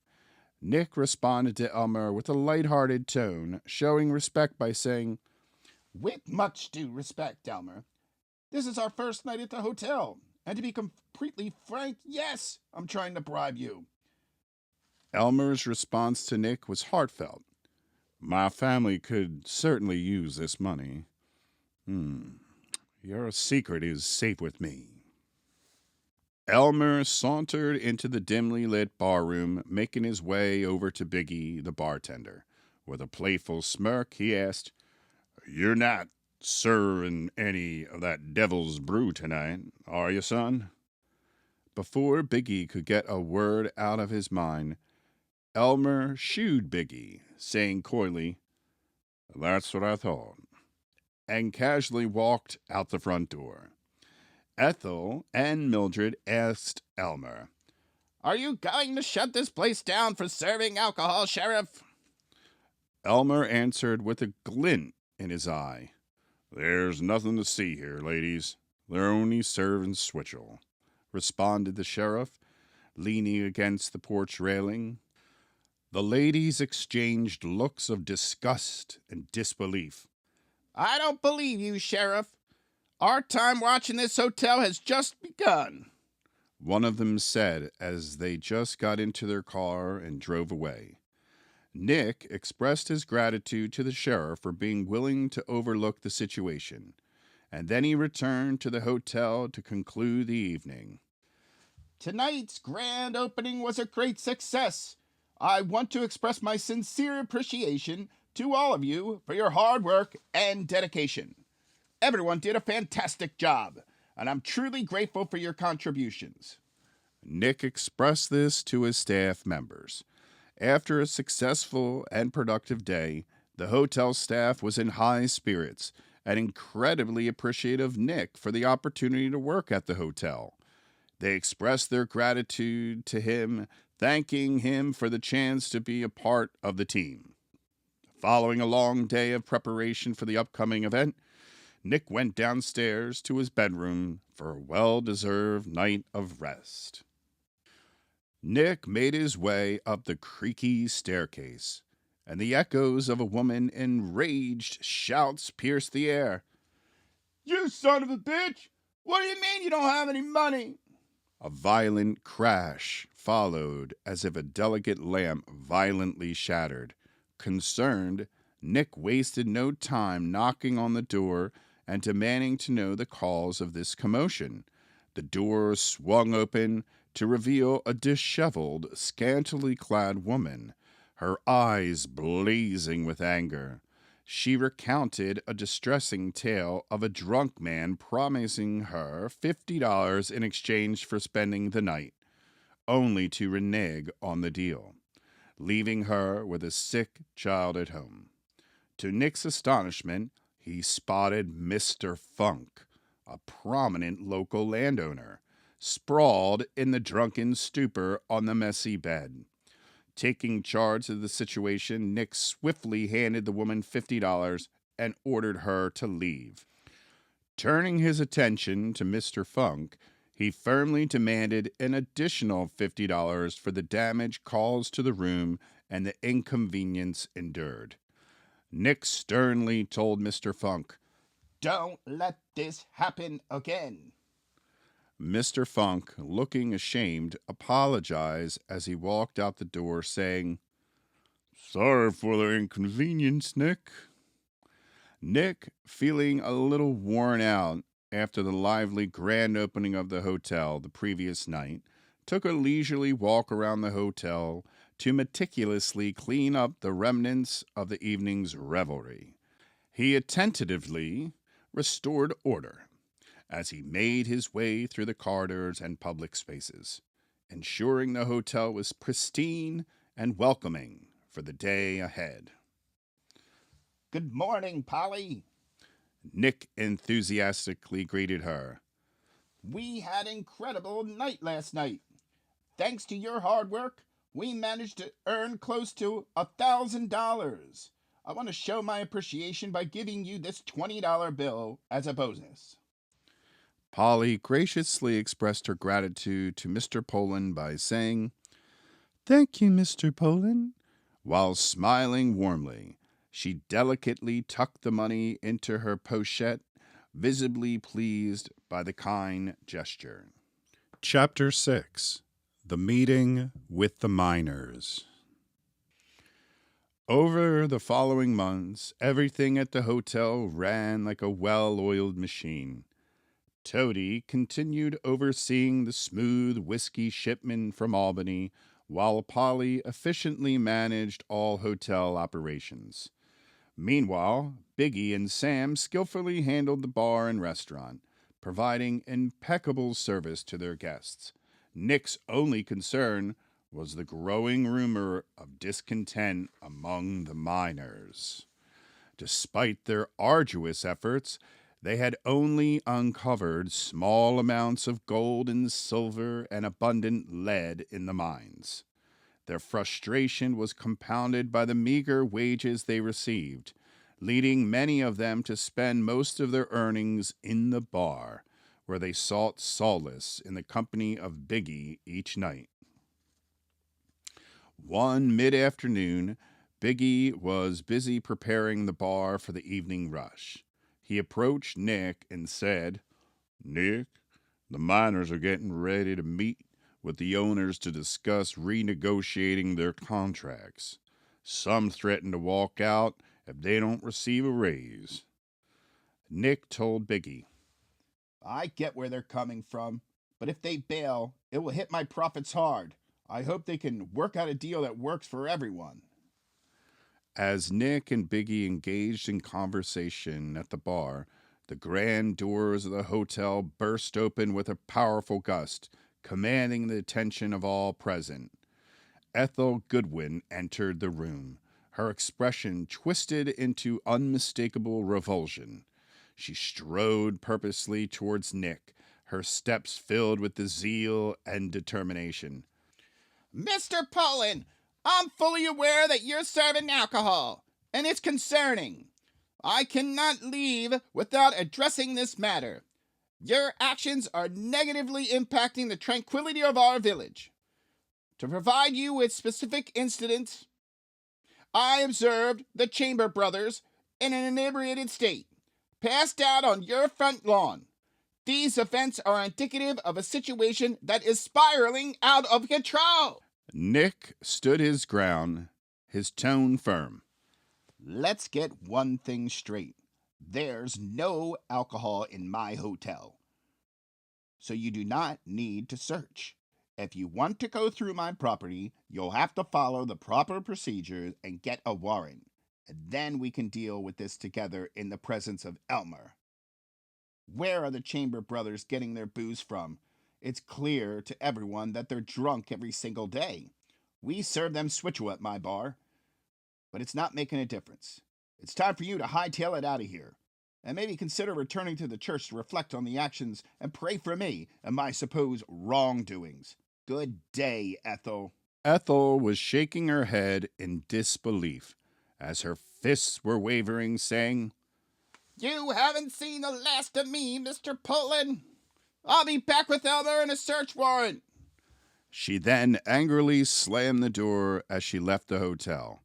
Nick responded to Elmer with a light-hearted tone, showing respect by saying, With much due respect, Elmer. This is our first night at the hotel, and to be completely frank, yes, I'm trying to bribe you. Elmer's response to Nick was heartfelt. My family could certainly use this money. Your secret is safe with me. Elmer sauntered into the dimly lit barroom, making his way over to Biggie, the bartender. With a playful smirk, he asked, You're not serving any of that devil's brew tonight, are you, son? Before Biggie could get a word out of his mind, Elmer shooed Biggie, saying coyly, That's what I thought, and casually walked out the front door. Ethel and Mildred asked Elmer, Are you going to shut this place down for serving alcohol, Sheriff? Elmer answered with a glint in his eye, There's nothing to see here, ladies. They're only serving switchel, responded the sheriff, leaning against the porch railing. The ladies exchanged looks of disgust and disbelief. I don't believe you, Sheriff. Our time watching this hotel has just begun, one of them said as they just got into their car and drove away. Nick expressed his gratitude to the sheriff for being willing to overlook the situation, and then he returned to the hotel to conclude the evening. Tonight's grand opening was a great success. I want to express my sincere appreciation to all of you for your hard work and dedication. Everyone did a fantastic job, and I'm truly grateful for your contributions. Nick expressed this to his staff members. After a successful and productive day, the hotel staff was in high spirits and incredibly appreciative of Nick for the opportunity to work at the hotel. They expressed their gratitude to him, thanking him for the chance to be a part of the team. Following a long day of preparation for the upcoming event, Nick went downstairs to his bedroom for a well-deserved night of rest. Nick made his way up the creaky staircase, and the echoes of a woman's enraged shouts pierced the air. You son of a bitch! What do you mean you don't have any money? A violent crash followed as if a delicate lamp violently shattered. Concerned, Nick wasted no time knocking on the door and demanding to know the cause of this commotion. The door swung open to reveal a disheveled, scantily clad woman, her eyes blazing with anger. She recounted a distressing tale of a drunk man promising her $50 in exchange for spending the night, only to renege on the deal, leaving her with a sick child at home. To Nick's astonishment, he spotted Mr. Funk, a prominent local landowner, sprawled in the drunken stupor on the messy bed. Taking charge of the situation, Nick swiftly handed the woman $50 and ordered her to leave. Turning his attention to Mr. Funk, he firmly demanded an additional $50 for the damage caused to the room and the inconvenience endured. Nick sternly told Mr. Funk, "Don't let this happen again." Mr. Funk, looking ashamed, apologized as he walked out the door, saying, "Sorry for the inconvenience, Nick." Nick, feeling a little worn out after the lively grand opening of the hotel the previous night, took a leisurely walk around the hotel to meticulously clean up the remnants of the evening's revelry. He attentively restored order as he made his way through the corridors and public spaces, ensuring the hotel was pristine and welcoming for the day ahead. "Good morning, Polly." Nick enthusiastically greeted her. "We had an incredible night last night. Thanks to your hard work, we managed to earn close to $1,000. I want to show my appreciation by giving you this $20 bill as a bonus." Polly graciously expressed her gratitude to Mr. Poland by saying, "Thank you, Mr. Poland." While smiling warmly, she delicately tucked the money into her pochette, visibly pleased by the kind gesture. Chapter 6. The Meeting with the Miners. Over the following months, everything at the hotel ran like a well-oiled machine. Toady continued overseeing the smooth whiskey shipment from Albany, while Polly efficiently managed all hotel operations. Meanwhile, Biggie and Sam skillfully handled the bar and restaurant, providing impeccable service to their guests. Nick's only concern was the growing rumor of discontent among the miners. Despite their arduous efforts, they had only uncovered small amounts of gold and silver and abundant lead in the mines. Their frustration was compounded by the meager wages they received, leading many of them to spend most of their earnings in the bar, where they sought solace in the company of Biggie each night. One mid-afternoon, Biggie was busy preparing the bar for the evening rush. He approached Nick and said, "Nick, the miners are getting ready to meet with the owners to discuss renegotiating their contracts. Some threaten to walk out if they don't receive a raise." Nick told Biggie, "I get where they're coming from, but if they bail, it will hit my profits hard. I hope they can work out a deal that works for everyone." As Nick and Biggie engaged in conversation at the bar, the grand doors of the hotel burst open with a powerful gust, commanding the attention of all present. Ethel Goodwin entered the room, her expression twisted into unmistakable revulsion. She strode purposely towards Nick, her steps filled with the zeal and determination. "Mr. Poland, I'm fully aware that you're serving alcohol, and it's concerning. I cannot leave without addressing this matter. Your actions are negatively impacting the tranquility of our village. To provide you with specific incidents, I observed the Chamber brothers in an inebriated state, passed out on your front lawn. These events are indicative of a situation that is spiraling out of control." Nick stood his ground, his tone firm. "Let's get one thing straight. There's no alcohol in my hotel, so you do not need to search. If you want to go through my property, you'll have to follow the proper procedures and get a warrant. And then we can deal with this together in the presence of Elmer. Where are the Chamber brothers getting their booze from? It's clear to everyone that they're drunk every single day. We serve them switchel at my bar, but it's not making a difference. It's time for you to hightail it out of here. and maybe consider returning to the church to reflect on the actions and pray for me and my supposed wrongdoings. Good day, Ethel. Ethel was shaking her head in disbelief as her fists were wavering, saying, You haven't seen the last of me, Mr. Pullen. I'll be back with Elmer and a search warrant. She then angrily slammed the door as she left the hotel.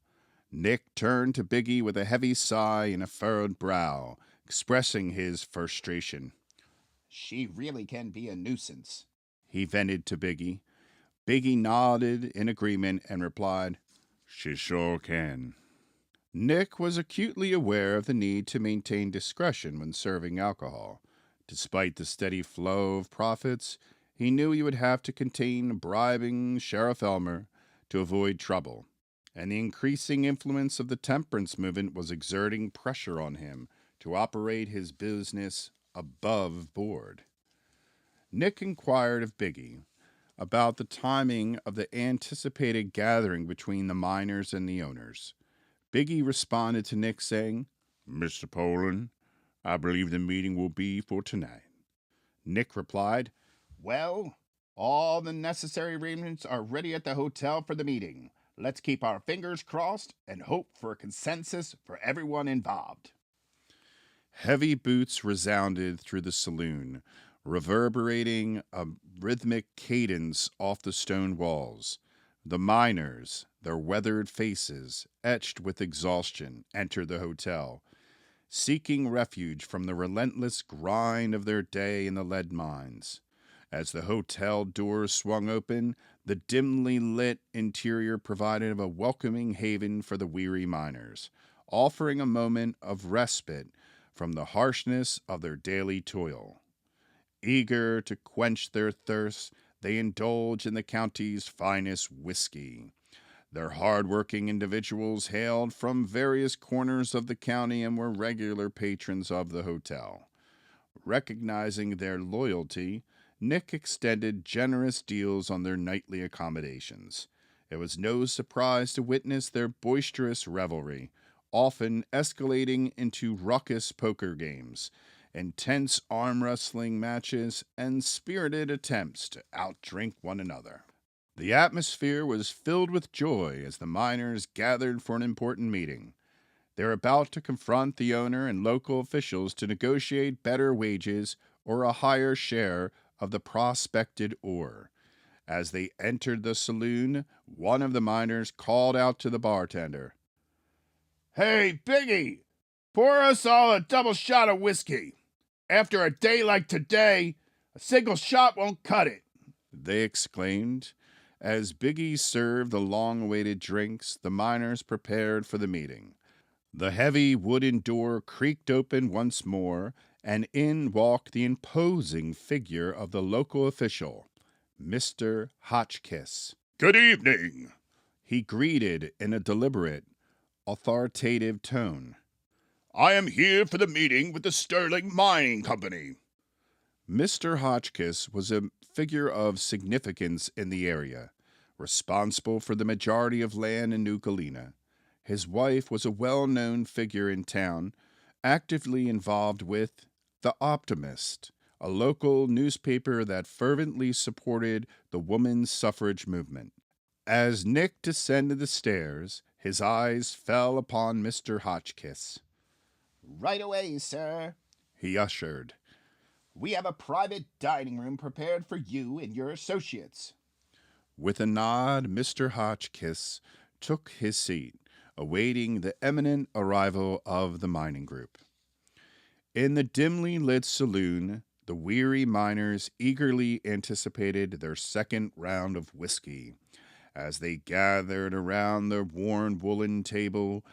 Nick turned to Biggie with a heavy sigh and a furrowed brow, expressing his frustration. She really can be a nuisance, He vented to Biggie. Biggie nodded in agreement and replied, She sure can. Nick was acutely aware of the need to maintain discretion when serving alcohol. Despite the steady flow of profits, he knew he would have to contain bribing Sheriff Elmer to avoid trouble, and the increasing influence of the temperance movement was exerting pressure on him to operate his business above board. Nick inquired of Biggie about the timing of the anticipated gathering between the miners and the owners. Biggie responded to Nick saying, Mr. Poland, I believe the meeting will be for tonight. Nick replied, Well, all the necessary arrangements are ready at the hotel for the meeting. Let's keep our fingers crossed and hope for a consensus for everyone involved. Heavy boots resounded through the saloon, reverberating a rhythmic cadence off the stone walls. The miners, their weathered faces etched with exhaustion, entered the hotel, seeking refuge from the relentless grind of their day in the lead mines. As the hotel doors swung open, the dimly lit interior provided a welcoming haven for the weary miners, offering a moment of respite from the harshness of their daily toil. Eager to quench their thirst, they indulge in the county's finest whisky. Their hard-working individuals hailed from various corners of the county and were regular patrons of the hotel. Recognizing their loyalty, Nick extended generous deals on their nightly accommodations. It was no surprise to witness their boisterous revelry, often escalating into raucous poker games, intense arm wrestling matches, and spirited attempts to outdrink one another. The atmosphere was filled with joy as the miners gathered for an important meeting. They were about to confront the owner and local officials to negotiate better wages or a higher share of the prospected ore. As they entered the saloon, one of the miners called out to the bartender, Hey, Biggie, pour us all a double shot of whiskey. After a day like today, a single shot won't cut it, they exclaimed. As Biggie served the long-awaited drinks, the miners prepared for the meeting. The heavy wooden door creaked open once more, and in walked the imposing figure of the local official, Mr. Hotchkiss. Good evening, he greeted in a deliberate, authoritative tone. I am here for the meeting with the Sterling Mining Company. Mr. Hotchkiss was a figure of significance in the area, responsible for the majority of land in New Galena. His wife was a well-known figure in town, actively involved with The Optimist, a local newspaper that fervently supported the women's suffrage movement. As Nick descended the stairs, his eyes fell upon Mr. Hotchkiss. Right away, sir, he ushered. We have a private dining room prepared for you and your associates. With a nod, Mr. Hotchkiss took his seat, awaiting the imminent arrival of the mining group. In the dimly lit saloon, the weary miners eagerly anticipated their second round of whiskey. As they gathered around the worn woolen table,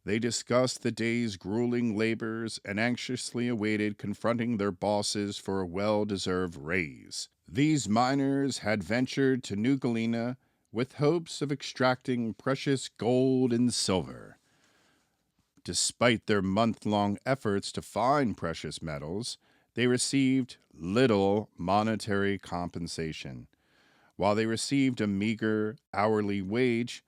they discussed the day's grueling labors and anxiously awaited confronting their bosses for a well-deserved raise. These miners had ventured to New Galena with hopes of extracting precious gold and silver. Despite their month-long efforts to find precious metals, they received little monetary compensation. While they received a meager hourly wage,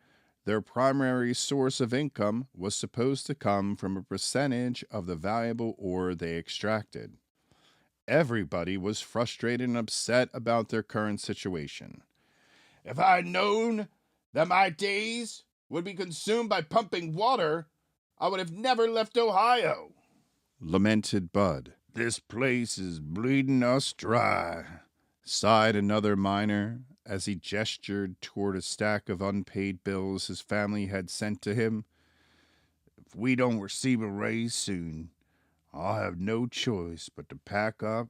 Their primary source of income was supposed to come from a percentage of the valuable ore they extracted. Everybody was frustrated and upset about their current situation. If I had known that my days would be consumed by pumping water, I would have never left Ohio, lamented Bud. This place is bleeding us dry, sighed another miner as he gestured toward a stack of unpaid bills his family had sent to him. If we don't receive a raise soon, I'll have no choice but to pack up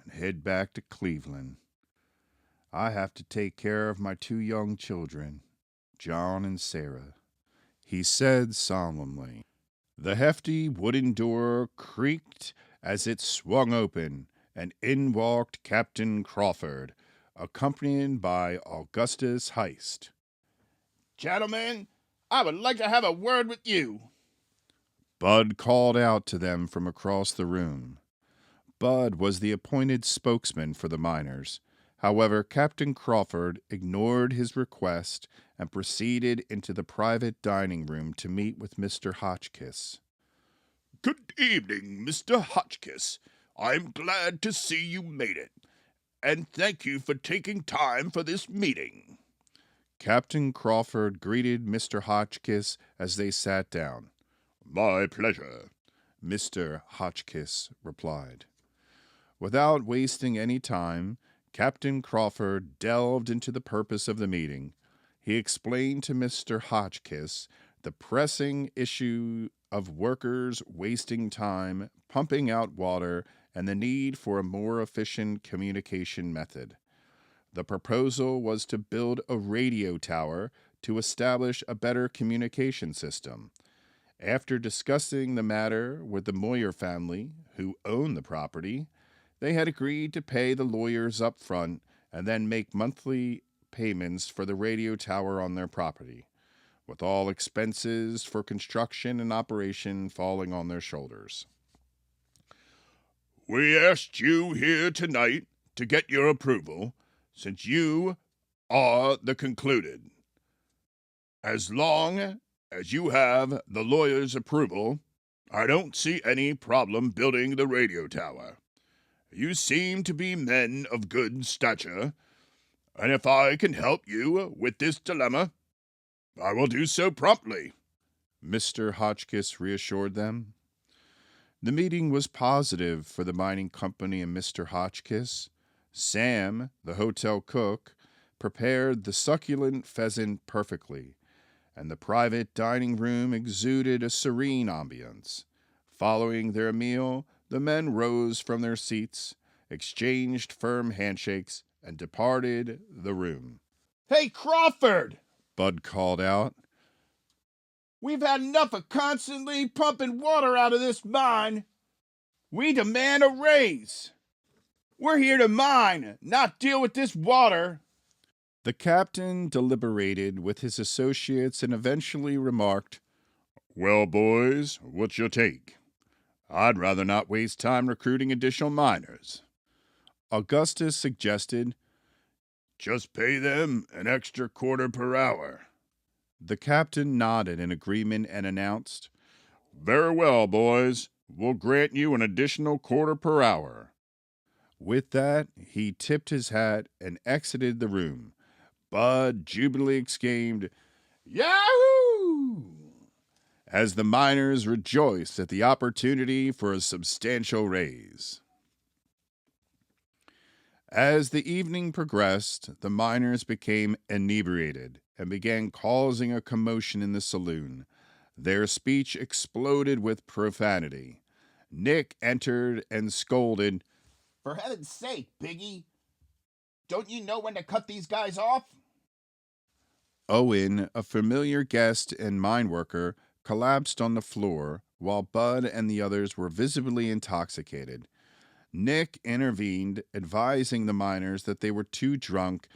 and head back to Cleveland. I have to take care of my 2 young children, John and Sarah, he said solemnly. The hefty wooden door creaked as it swung open, and in walked Captain Crawford, accompanied by Augustus Heist. Gentlemen, I would like to have a word with you, Bud called out to them from across the room. Bud was the appointed spokesman for the miners. However, Captain Crawford ignored his request and proceeded into the private dining room to meet with Mr. Hotchkiss. Good evening, Mr. Hotchkiss. I'm glad to see you made it, and thank you for taking time for this meeting. Captain Crawford greeted Mr. Hotchkiss as they sat down. My pleasure, Mr. Hotchkiss replied. Without wasting any time, Captain Crawford delved into the purpose of the meeting. He explained to Mr. Hotchkiss the pressing issue of workers wasting time pumping out water and the need for a more efficient communication method. The proposal was to build a radio tower to establish a better communication system. After discussing the matter with the Moyer family, who owned the property, they had agreed to pay the lawyers up front and then make monthly payments for the radio tower on their property, with all expenses for construction and operation falling on their shoulders. We asked you here tonight to get your approval, since you are the concluded. As long as you have the lawyer's approval, I don't see any problem building the radio tower. You seem to be men of good stature, and if I can help you with this dilemma, I will do so promptly, Mr. Hotchkiss reassured them. The meeting was positive for the mining company and Mr. Hotchkiss. Sam, the hotel cook, prepared the succulent pheasant perfectly, and the private dining room exuded a serene ambience. Following their meal, the men rose from their seats, exchanged firm handshakes, and departed the room. Hey, Crawford, Bud called out. We've had enough of constantly pumping water out of this mine. We demand a raise. We're here to mine, not deal with this water. The captain deliberated with his associates and eventually remarked, Well, boys, what's your take? I'd rather not waste time recruiting additional miners. Augustus suggested, Just pay them an extra quarter per hour. The captain nodded in agreement and announced, Very well, boys. We'll grant you an additional quarter per hour. With that, he tipped his hat and exited the room. Bud jubilantly exclaimed, Yahoo! as the miners rejoiced at the opportunity for a substantial raise. As the evening progressed, the miners became inebriated and began causing a commotion in the saloon. Their speech exploded with profanity. Nick entered and scolded, For heaven's sake, Biggie, don't you know when to cut these guys off? Owen, a familiar guest and mine worker, collapsed on the floor while Bud and the others were visibly intoxicated. Nick intervened, advising the miners that they were too drunk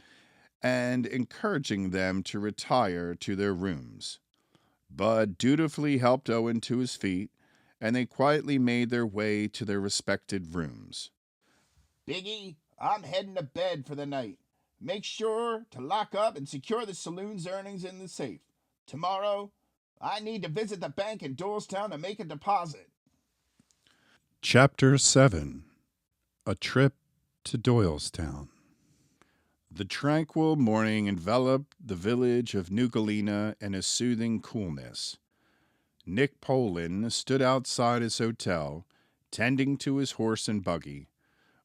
and encouraging them to retire to their rooms. Bud dutifully helped Owen to his feet, and they quietly made their way to their respective rooms. Biggie, I'm heading to bed for the night. Make sure to lock up and secure the saloon's earnings in the safe. Tomorrow, I need to visit the bank in Doylestown to make a deposit. Chapter 7. A Trip to Doylestown. The tranquil morning enveloped the village of New Galena in a soothing coolness. Nick Poland stood outside his hotel, tending to his horse and buggy,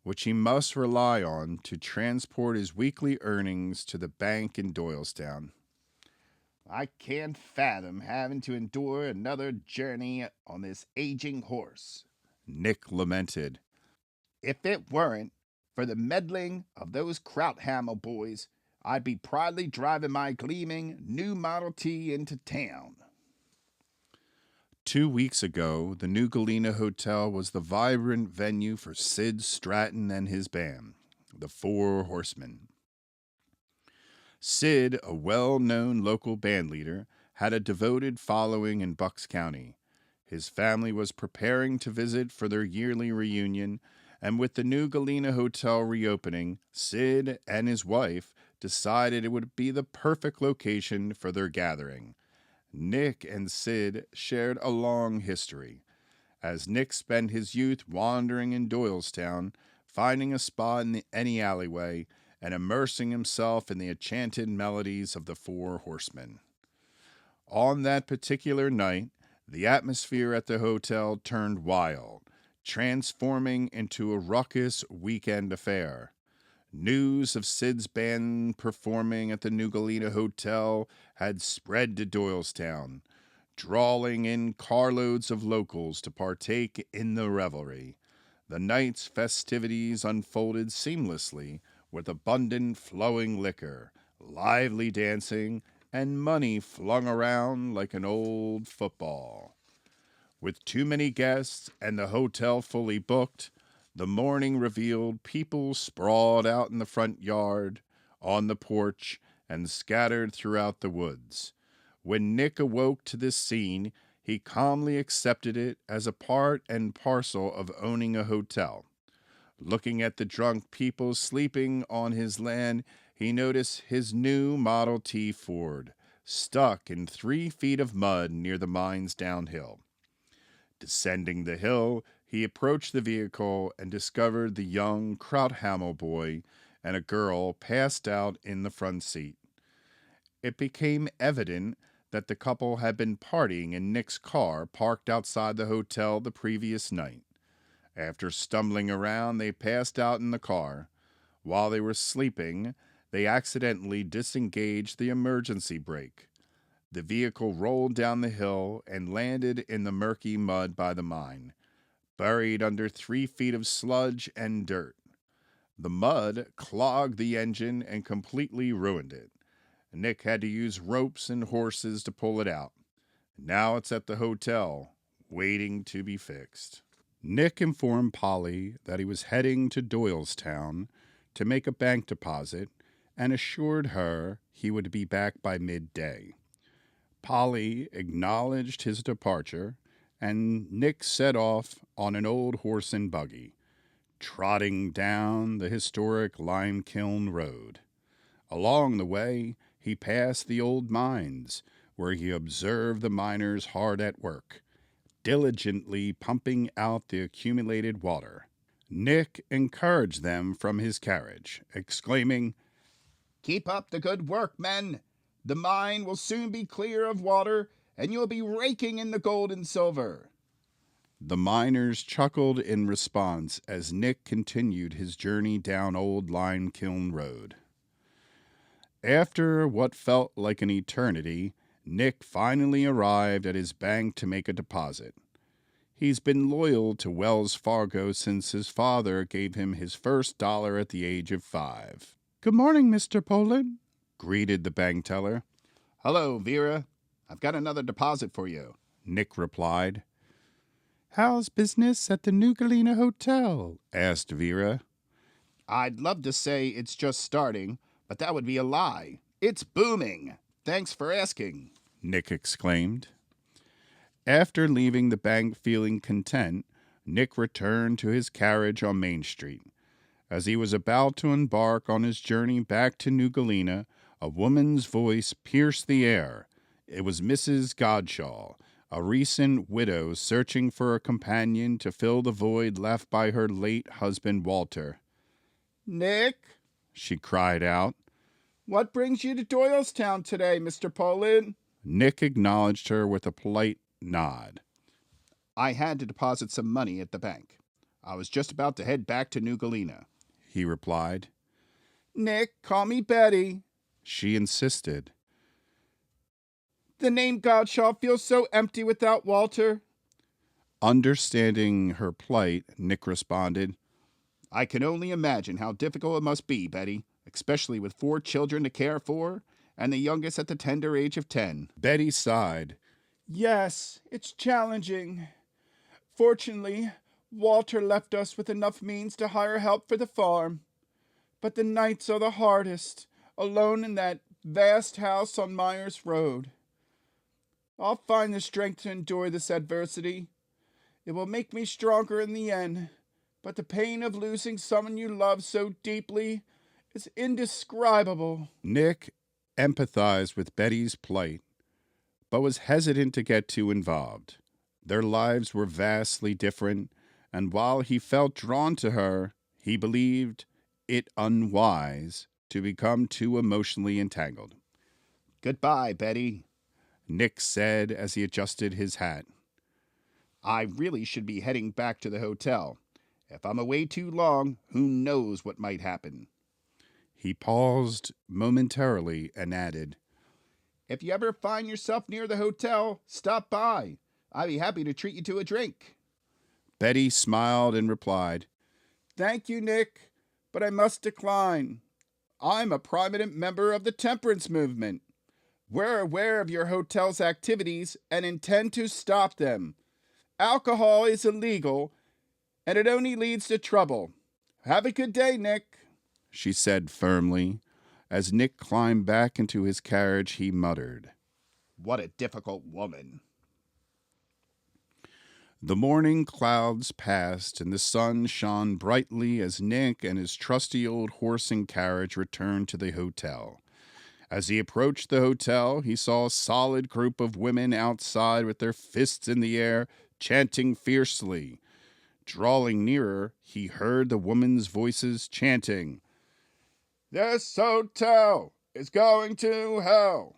which he must rely on to transport his weekly earnings to the bank in Doylestown. I can't fathom having to endure another journey on this aging horse, Nick lamented. If it weren't for the meddling of those Krauthamel boys, I'd be proudly driving my gleaming new Model T into town. 2 weeks ago, the New Galena Hotel was the vibrant venue for Sid Stratton and his band, the Four Horsemen. Sid, a well-known local bandleader, had a devoted following in Bucks County. His family was preparing to visit for their yearly reunion, and with the New Galena Hotel reopening, Sid and his wife decided it would be the perfect location for their gathering. Nick and Sid shared a long history, as Nick spent his youth wandering in Doylestown, finding a spot in any alleyway, and immersing himself in the enchanted melodies of the Four Horsemen. On that particular night, the atmosphere at the hotel turned wild, transforming into a raucous weekend affair. News of Sid's band performing at the New Galena Hotel had spread to Doylestown, drawing in carloads of locals to partake in the revelry. The night's festivities unfolded seamlessly, with abundant flowing liquor, lively dancing, and money flung around like an old football. With too many guests and the hotel fully booked, the morning revealed people sprawled out in the front yard, on the porch, and scattered throughout the woods. When Nick awoke to this scene, he calmly accepted it as a part and parcel of owning a hotel. Looking at the drunk people sleeping on his land, he noticed his new Model T Ford, stuck in 3 feet of mud near the mines downhill. Descending the hill, he approached the vehicle and discovered the young Krauthamel boy and a girl passed out in the front seat. It became evident that the couple had been partying in Nick's car parked outside the hotel the previous night. After stumbling around, they passed out in the car. While they were sleeping, they accidentally disengaged the emergency brake. The vehicle rolled down the hill and landed in the murky mud by the mine, buried under 3 feet of sludge and dirt. The mud clogged the engine and completely ruined it. Nick had to use ropes and horses to pull it out. Now it's at the hotel, waiting to be fixed. Nick informed Polly that he was heading to Doylestown to make a bank deposit and assured her he would be back by midday. Polly acknowledged his departure, and Nick set off on an old horse and buggy, trotting down the historic lime kiln road. Along the way, he passed the old mines, where he observed the miners hard at work, diligently pumping out the accumulated water. Nick encouraged them from his carriage, exclaiming, "Keep up the good work, men. The mine will soon be clear of water, and you'll be raking in the gold and silver." The miners chuckled in response as Nick continued his journey down Old Lime Kiln Road. After what felt like an eternity, Nick finally arrived at his bank to make a deposit. He's been loyal to Wells Fargo since his father gave him his first dollar at the age of 5. "Good morning, Mr. Poland," greeted the bank teller. "Hello, Vera. I've got another deposit for you," Nick replied. "How's business at the New Galena Hotel?" asked Vera. "I'd love to say it's just starting, but that would be a lie. It's booming. Thanks for asking," Nick exclaimed. After leaving the bank feeling content, Nick returned to his carriage on Main Street. As he was about to embark on his journey back to New Galena, a woman's voice pierced the air, It was Mrs. Godshaw, a recent widow searching for a companion to fill the void left by her late husband Walter. Nick, She cried out. what brings you to Doylestown today, Mr. Poland? Nick acknowledged her with a polite nod. I had to deposit some money at the bank. I was just about to head back to New Galena, He replied. Nick, call me Betty. She insisted. The name Godshaw feels so empty without Walter. Understanding her plight, Nick responded, I can only imagine how difficult it must be, Betty, especially with 4 children to care for, and the youngest at the tender age of 10. Betty sighed. Yes, it's challenging. Fortunately, Walter left us with enough means to hire help for the farm. But the nights are the hardest, alone in that vast house on Myers Road. I'll find the strength to endure this adversity. It will make me stronger in the end, but the pain of losing someone you love so deeply is indescribable. Nick empathized with Betty's plight, but was hesitant to get too involved. Their lives were vastly different, and while he felt drawn to her, he believed it unwise to become too emotionally entangled. Goodbye, Betty. Nick said as he adjusted his hat. I really should be heading back to the hotel. If I'm away too long, who knows what might happen. He paused momentarily and added, If you ever find yourself near the hotel, stop by. I'd be happy to treat you to a drink. Betty smiled and replied, Thank you, Nick, but I must decline. I'm a prominent member of the temperance movement. We're aware of your hotel's activities and intend to stop them. Alcohol is illegal, and it only leads to trouble. Have a good day, Nick. she said firmly. As Nick climbed back into his carriage, he muttered, What a difficult woman. The morning clouds passed, and the sun shone brightly as Nick and his trusty old horse and carriage returned to the hotel. As he approached the hotel, he saw a solid group of women outside with their fists in the air, chanting fiercely. Drawing nearer, he heard the women's voices chanting, This hotel is going to hell.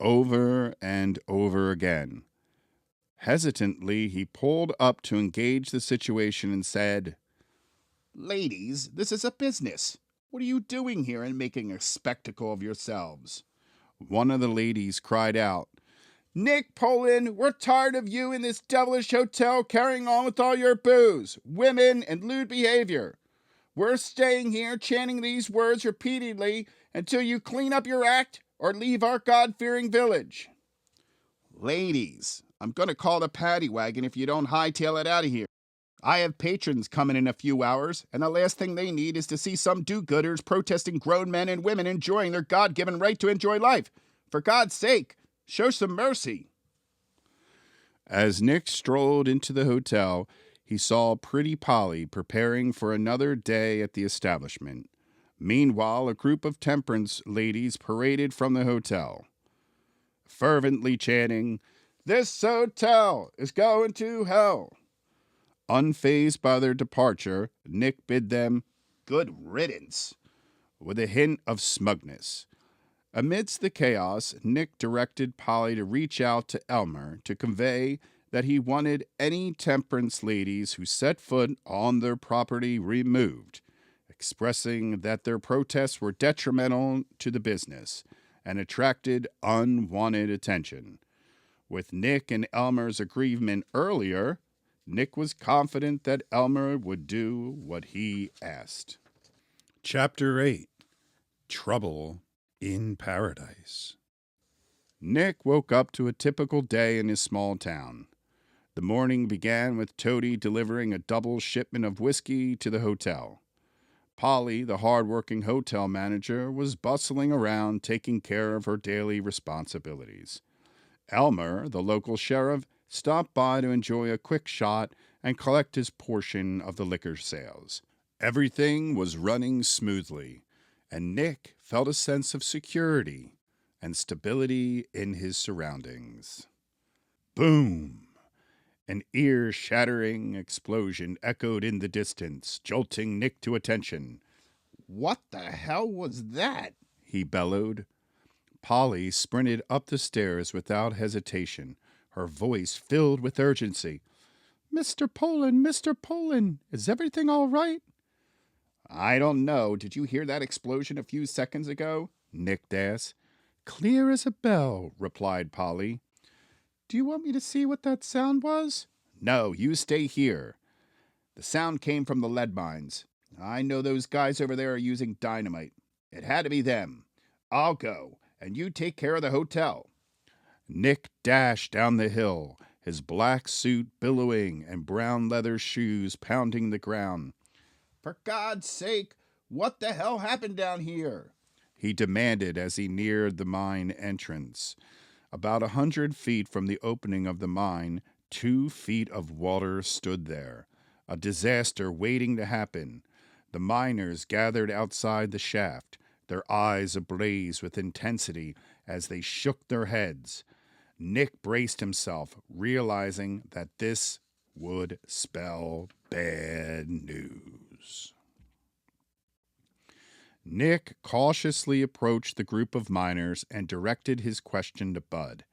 over and over again. Hesitantly, he pulled up to engage the situation and said, Ladies, this is a business. What are you doing here and making a spectacle of yourselves? One of the ladies cried out, Nick Poland, we're tired of you in this devilish hotel carrying on with all your booze, women, and lewd behavior. We're staying here chanting these words repeatedly until you clean up your act or leave our God-fearing village. Ladies, I'm going to call the paddy wagon if you don't hightail it out of here. I have patrons coming in a few hours, and the last thing they need is to see some do-gooders protesting grown men and women enjoying their God-given right to enjoy life. For God's sake, show some mercy. As Nick strolled into the hotel, he saw Pretty Polly preparing for another day at the establishment. Meanwhile, a group of temperance ladies paraded from the hotel, fervently chanting, This hotel is going to hell. Unfazed by their departure, Nick bid them Good riddance. with a hint of smugness. Amidst the chaos, Nick directed Polly to reach out to Elmer to convey that he wanted any temperance ladies who set foot on their property removed, expressing that their protests were detrimental to the business and attracted unwanted attention. With Nick and Elmer's agreement earlier, Nick was confident that Elmer would do what he asked. Chapter 8. Trouble in Paradise. Nick woke up to a typical day in his small town. The morning began with Toady delivering a double shipment of whiskey to the hotel. Polly, the hard-working hotel manager, was bustling around taking care of her daily responsibilities. Elmer, the local sheriff, stopped by to enjoy a quick shot and collect his portion of the liquor sales. Everything was running smoothly, and Nick felt a sense of security. and stability in his surroundings. Boom! An ear-shattering explosion echoed in the distance, jolting Nick to attention. What the hell was that? He bellowed. Polly sprinted up the stairs without hesitation, her voice filled with urgency. Mr. Poland, is everything all right? I don't know. Did you hear that explosion a few seconds ago? Nick asked. Clear as a bell, replied Polly. Do you want me to see what that sound was? No, you stay here. The sound came from the lead mines. I know those guys over there are using dynamite. It had to be them. I'll go, and you take care of the hotel. Nick dashed down the hill, his black suit billowing and brown leather shoes pounding the ground. For God's sake, what the hell happened down here? He demanded as he neared the mine entrance. About 100 feet from the opening of the mine, 2 feet of water stood there, a disaster waiting to happen. The miners gathered outside the shaft, their eyes ablaze with intensity as they shook their heads. Nick braced himself, realizing that this would spell bad news. Nick cautiously approached the group of miners and directed his question to Bud,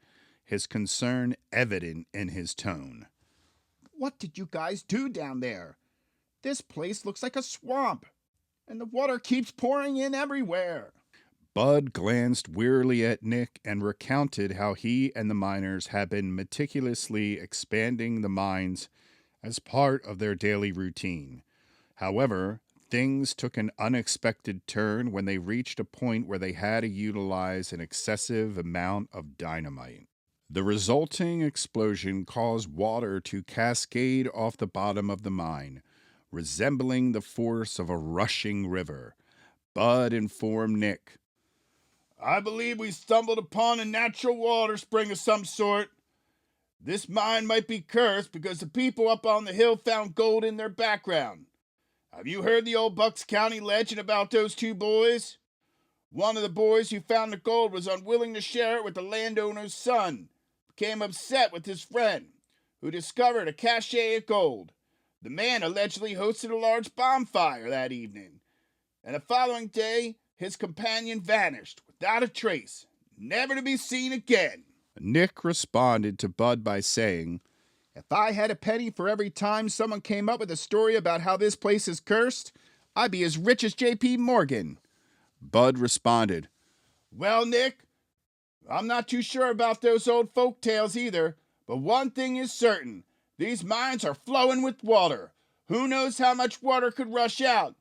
his concern evident in his tone. What did you guys do down there? This place looks like a swamp, and the water keeps pouring in everywhere. Bud glanced wearily at Nick and recounted how he and the miners had been meticulously expanding the mines as part of their daily routine. However, things took an unexpected turn when they reached a point where they had to utilize an excessive amount of dynamite. The resulting explosion caused water to cascade off the bottom of the mine, resembling the force of a rushing river. Bud informed Nick, I believe we stumbled upon a natural water spring of some sort. This mine might be cursed because the people up on the hill found gold in their background. Have you heard the old Bucks County legend about those 2 boys? One of the boys who found the gold was unwilling to share it with the landowner's son, became upset with his friend, who discovered a cache of gold. The man allegedly hosted a large bonfire that evening, and the following day, his companion vanished without a trace, never to be seen again. Nick responded to Bud by saying, If I had a penny for every time someone came up with a story about how this place is cursed, I'd be as rich as J.P. Morgan. Bud responded, Well, Nick, I'm not too sure about those old folk tales either, but one thing is certain. These mines are flowing with water. Who knows how much water could rush out?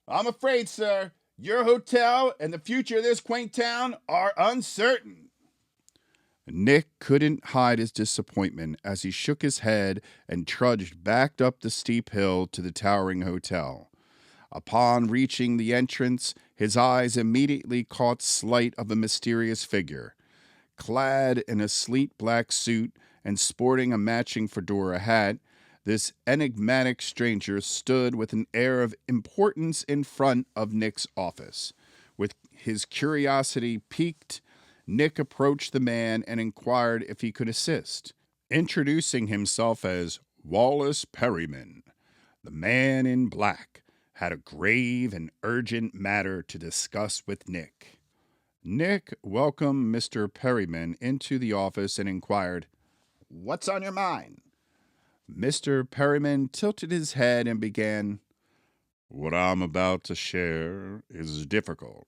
I'm afraid, sir, your hotel and the future of this quaint town are uncertain. Nick couldn't hide his disappointment as he shook his head and trudged back up the steep hill to the towering hotel. Upon reaching the entrance, his eyes immediately caught sight of a mysterious figure. Clad in a sleek black suit and sporting a matching fedora hat, this enigmatic stranger stood with an air of importance in front of Nick's office. With his curiosity piqued, Nick approached the man and inquired if he could assist. Introducing himself as Wallace Perryman, the man in black had a grave and urgent matter to discuss with Nick. Nick welcomed Mr. Perryman into the office and inquired, What's on your mind? Mr. Perryman tilted his head and began, What I'm about to share is difficult.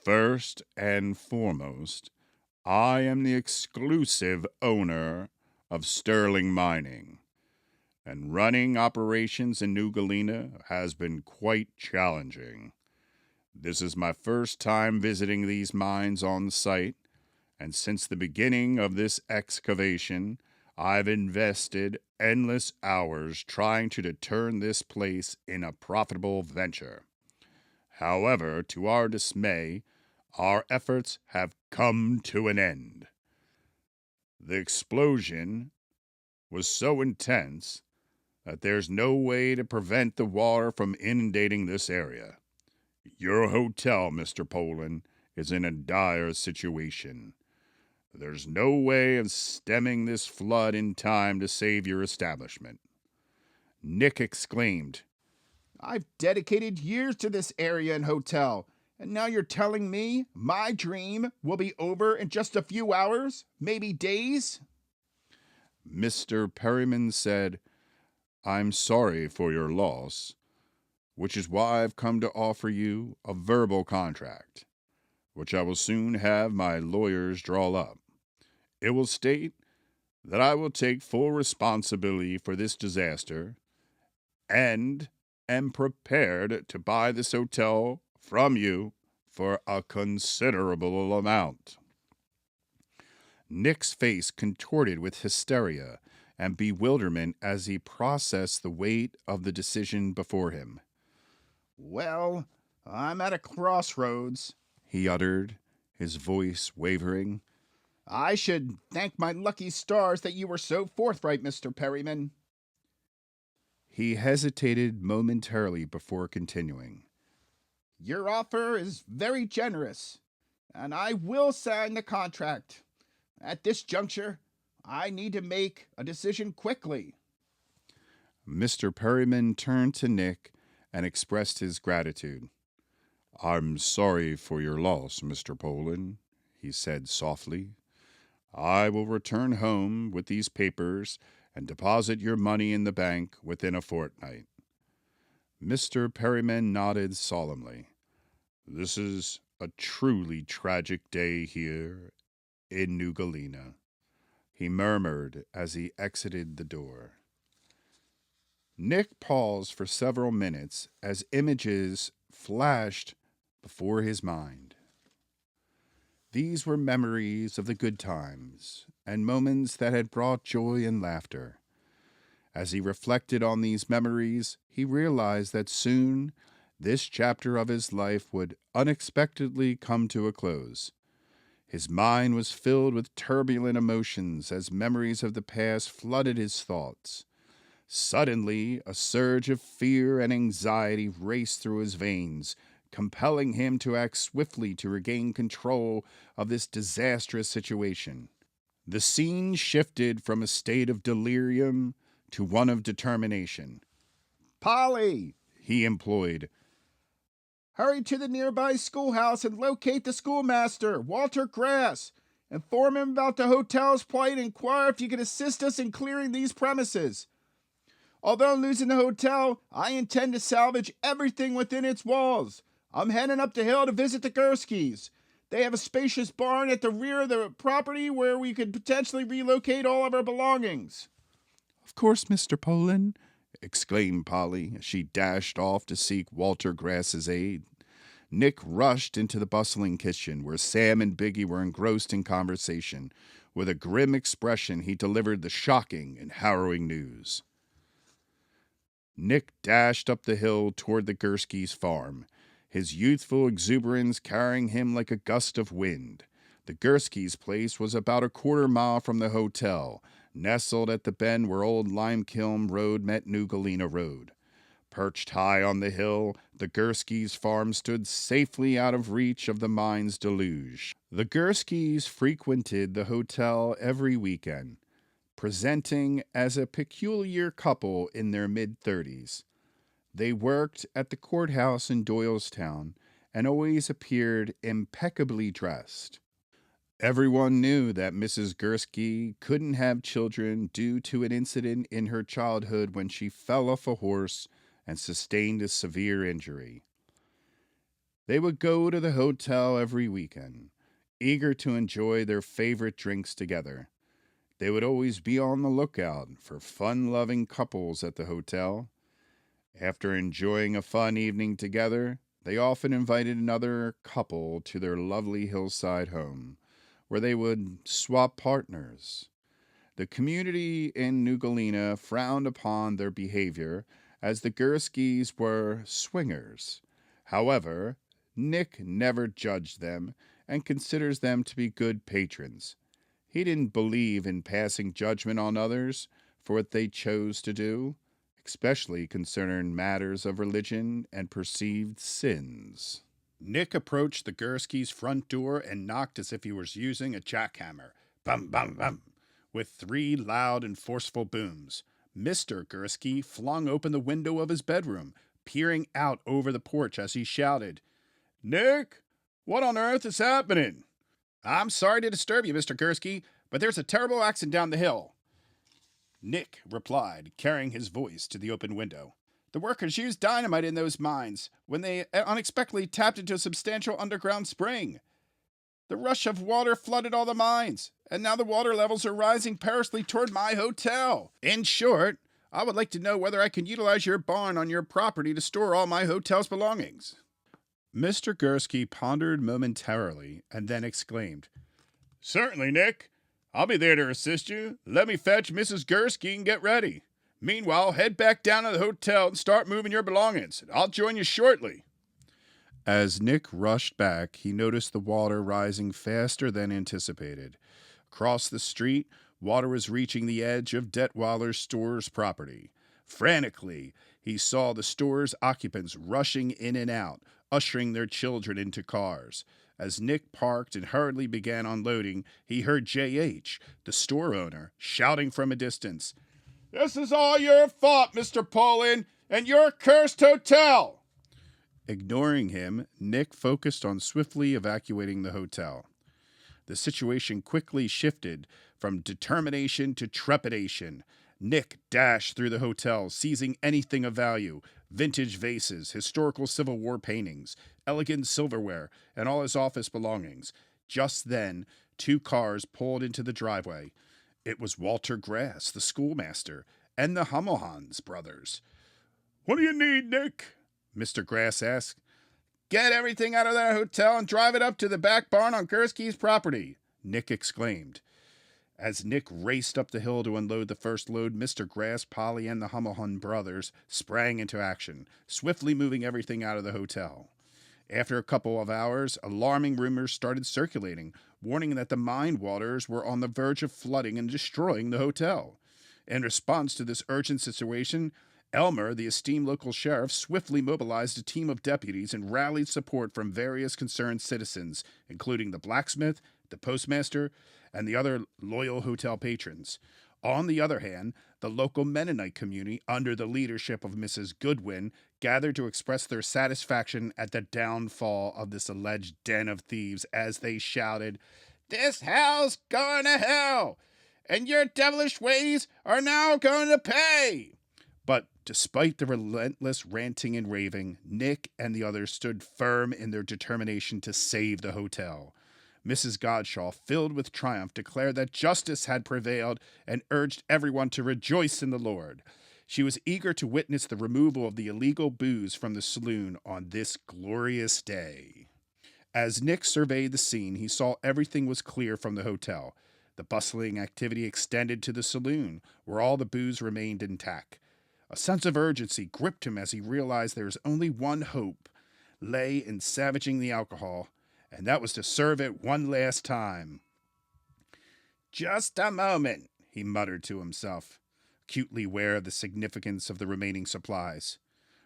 First and foremost, I am the exclusive owner of Sterling Mining, and running operations in New Galena has been quite challenging. This is my first time visiting these mines on site, and since the beginning of this excavation, I've invested endless hours trying to turn this place in a profitable venture. However, to our dismay, our efforts have come to an end. The explosion was so intense that there's no way to prevent the water from inundating this area. Your hotel, Mr. Poland, is in a dire situation. There's no way of stemming this flood in time to save your establishment." Nick exclaimed, I've dedicated years to this area and hotel, and now you're telling me my dream will be over in just a few hours, maybe days? Mr. Perryman said, "I'm sorry for your loss, which is why I've come to offer you a verbal contract, which I will soon have my lawyers draw up. It will state that I will take full responsibility for this disaster and am prepared to buy this hotel from you for a considerable amount." Nick's face contorted with hysteria and bewilderment as he processed the weight of the decision before him. Well, I'm at a crossroads, He uttered, his voice wavering. I should thank my lucky stars that you were so forthright, Mr. Perryman. He hesitated momentarily before continuing. Your offer is very generous, and I will sign the contract. At this juncture, I need to make a decision quickly. Mr. Perryman turned to Nick and expressed his gratitude. "I'm sorry for your loss, Mr. Poland," he said softly. "I will return home with these papers and deposit your money in the bank within a fortnight." Mr. Perryman nodded solemnly. "This is a truly tragic day here in New Galena," he murmured as he exited the door. Nick paused for several minutes as images flashed before his mind. These were memories of the good times and moments that had brought joy and laughter. As he reflected on these memories, he realized that soon this chapter of his life would unexpectedly come to a close. His mind was filled with turbulent emotions as memories of the past flooded his thoughts. Suddenly, a surge of fear and anxiety raced through his veins, compelling him to act swiftly to regain control of this disastrous situation. The scene shifted from a state of delirium to one of determination. Polly, He implored, hurry to the nearby schoolhouse and locate the schoolmaster, Walter Grass. Inform him about the hotel's plight and inquire if you can assist us in clearing these premises. Although losing the hotel, I intend to salvage everything within its walls. I'm heading up the hill to visit the Gurskys. They have a spacious barn at the rear of the property where we could potentially relocate all of our belongings. "Of course, Mr. Poland," exclaimed Polly as she dashed off to seek Walter Grass's aid. Nick rushed into the bustling kitchen where Sam and Biggie were engrossed in conversation. With a grim expression, he delivered the shocking and harrowing news. Nick dashed up the hill toward the Gurskys' farm, his youthful exuberance carrying him like a gust of wind. The Gurskys' place was about a quarter-mile from the hotel, nestled at the bend where Old Limekiln Road met New Galena Road. Perched high on the hill, the Gurskys' farm stood safely out of reach of the mine's deluge. The Gurskys frequented the hotel every weekend, presenting as a peculiar couple in their mid-30s. They worked at the courthouse in Doylestown and always appeared impeccably dressed. Everyone knew that Mrs. Gursky couldn't have children due to an incident in her childhood when she fell off a horse and sustained a severe injury. They would go to the hotel every weekend, eager to enjoy their favorite drinks together. They would always be on the lookout for fun-loving couples at the hotel. After enjoying a fun evening together, they often invited another couple to their lovely hillside home, where they would swap partners. The community in New Galena frowned upon their behavior, as the Gurskys were swingers. However, Nick never judged them and considers them to be good patrons. He didn't believe in passing judgment on others for what they chose to do, especially concerning matters of religion and perceived sins. Nick approached the Gursky's front door and knocked as if he was using a jackhammer. Bum, bum, bum, with 3 loud and forceful booms. Mr. Gursky flung open the window of his bedroom, peering out over the porch as he shouted, "Nick, what on earth is happening?" "I'm sorry to disturb you, Mr. Gursky, but there's a terrible accident down the hill," Nick replied, carrying his voice to the open window. "The workers used dynamite in those mines when they unexpectedly tapped into a substantial underground spring. The rush of water flooded all the mines, and now the water levels are rising perilously toward my hotel. In short, I would like to know whether I can utilize your barn on your property to store all my hotel's belongings." Mr. Gursky pondered momentarily and then exclaimed, "Certainly, Nick. I'll be there to assist you. Let me fetch Mrs. Gursky and get ready. Meanwhile, head back down to the hotel and start moving your belongings. I'll join you shortly." As Nick rushed back, he noticed the water rising faster than anticipated. Across the street, water was reaching the edge of Detweiler's store's property. Frantically, he saw the store's occupants rushing in and out, ushering their children into cars. As Nick parked and hurriedly began unloading, he heard J.H., the store owner, shouting from a distance, "This is all your fault, Mr. Poland, and your cursed hotel!" Ignoring him, Nick focused on swiftly evacuating the hotel. The situation quickly shifted from determination to trepidation. Nick dashed through the hotel, seizing anything of value: vintage vases, historical Civil War paintings, elegant silverware, and all his office belongings. Just then, 2 cars pulled into the driveway. It was Walter Grass, the schoolmaster, and the Hummelhans brothers. "What do you need, Nick?" Mr. Grass asked. "Get everything out of that hotel and drive it up to the back barn on Gursky's property," Nick exclaimed. As Nick raced up the hill to unload the first load, Mr. Grass, Polly, and the Hummelhun brothers sprang into action, swiftly moving everything out of the hotel. After a couple of hours, alarming rumors started circulating, warning that the mine waters were on the verge of flooding and destroying the hotel. In response to this urgent situation, Elmer, the esteemed local sheriff, swiftly mobilized a team of deputies and rallied support from various concerned citizens, including the blacksmith, the postmaster, and the other loyal hotel patrons. On the other hand, the local Mennonite community, under the leadership of Mrs. Goodwin, gathered to express their satisfaction at the downfall of this alleged den of thieves as they shouted, "This hell's going to hell, and your devilish ways are now going to pay." But despite the relentless ranting and raving, Nick and the others stood firm in their determination to save the hotel. Mrs. Godshaw, filled with triumph, declared that justice had prevailed and urged everyone to rejoice in the Lord. She was eager to witness the removal of the illegal booze from the saloon on this glorious day. As Nick surveyed the scene, he saw everything was clear from the hotel. The bustling activity extended to the saloon, where all the booze remained intact. A sense of urgency gripped him as he realized there was only one hope, lay in savaging the alcohol, and that was to serve it one last time. "Just a moment," he muttered to himself, acutely aware of the significance of the remaining supplies.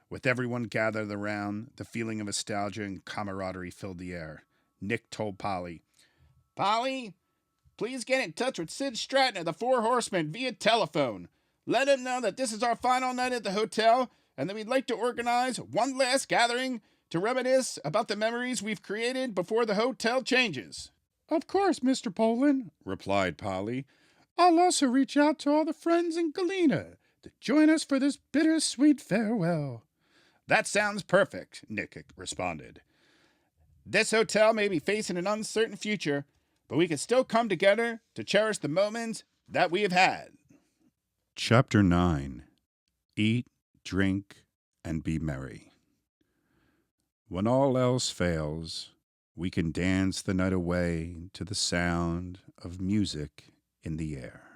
With everyone gathered around, the feeling of nostalgia and camaraderie filled the air. Nick told Polly, "Polly, please get in touch with Sid Stratton of the Four Horsemen via telephone. Let him know that this is our final night at the hotel and that we'd like to organize one last gathering to reminisce about the memories we've created before the hotel changes." "Of course, Mr. Poland," replied Polly. "I'll also reach out to all the friends in Galena to join us for this bittersweet farewell." "That sounds perfect," Nick responded. "This hotel may be facing an uncertain future, but we can still come together to cherish the moments that we have had." Chapter 9. Eat, Drink, and Be Merry. When all else fails, we can dance the night away to the sound of music in the air.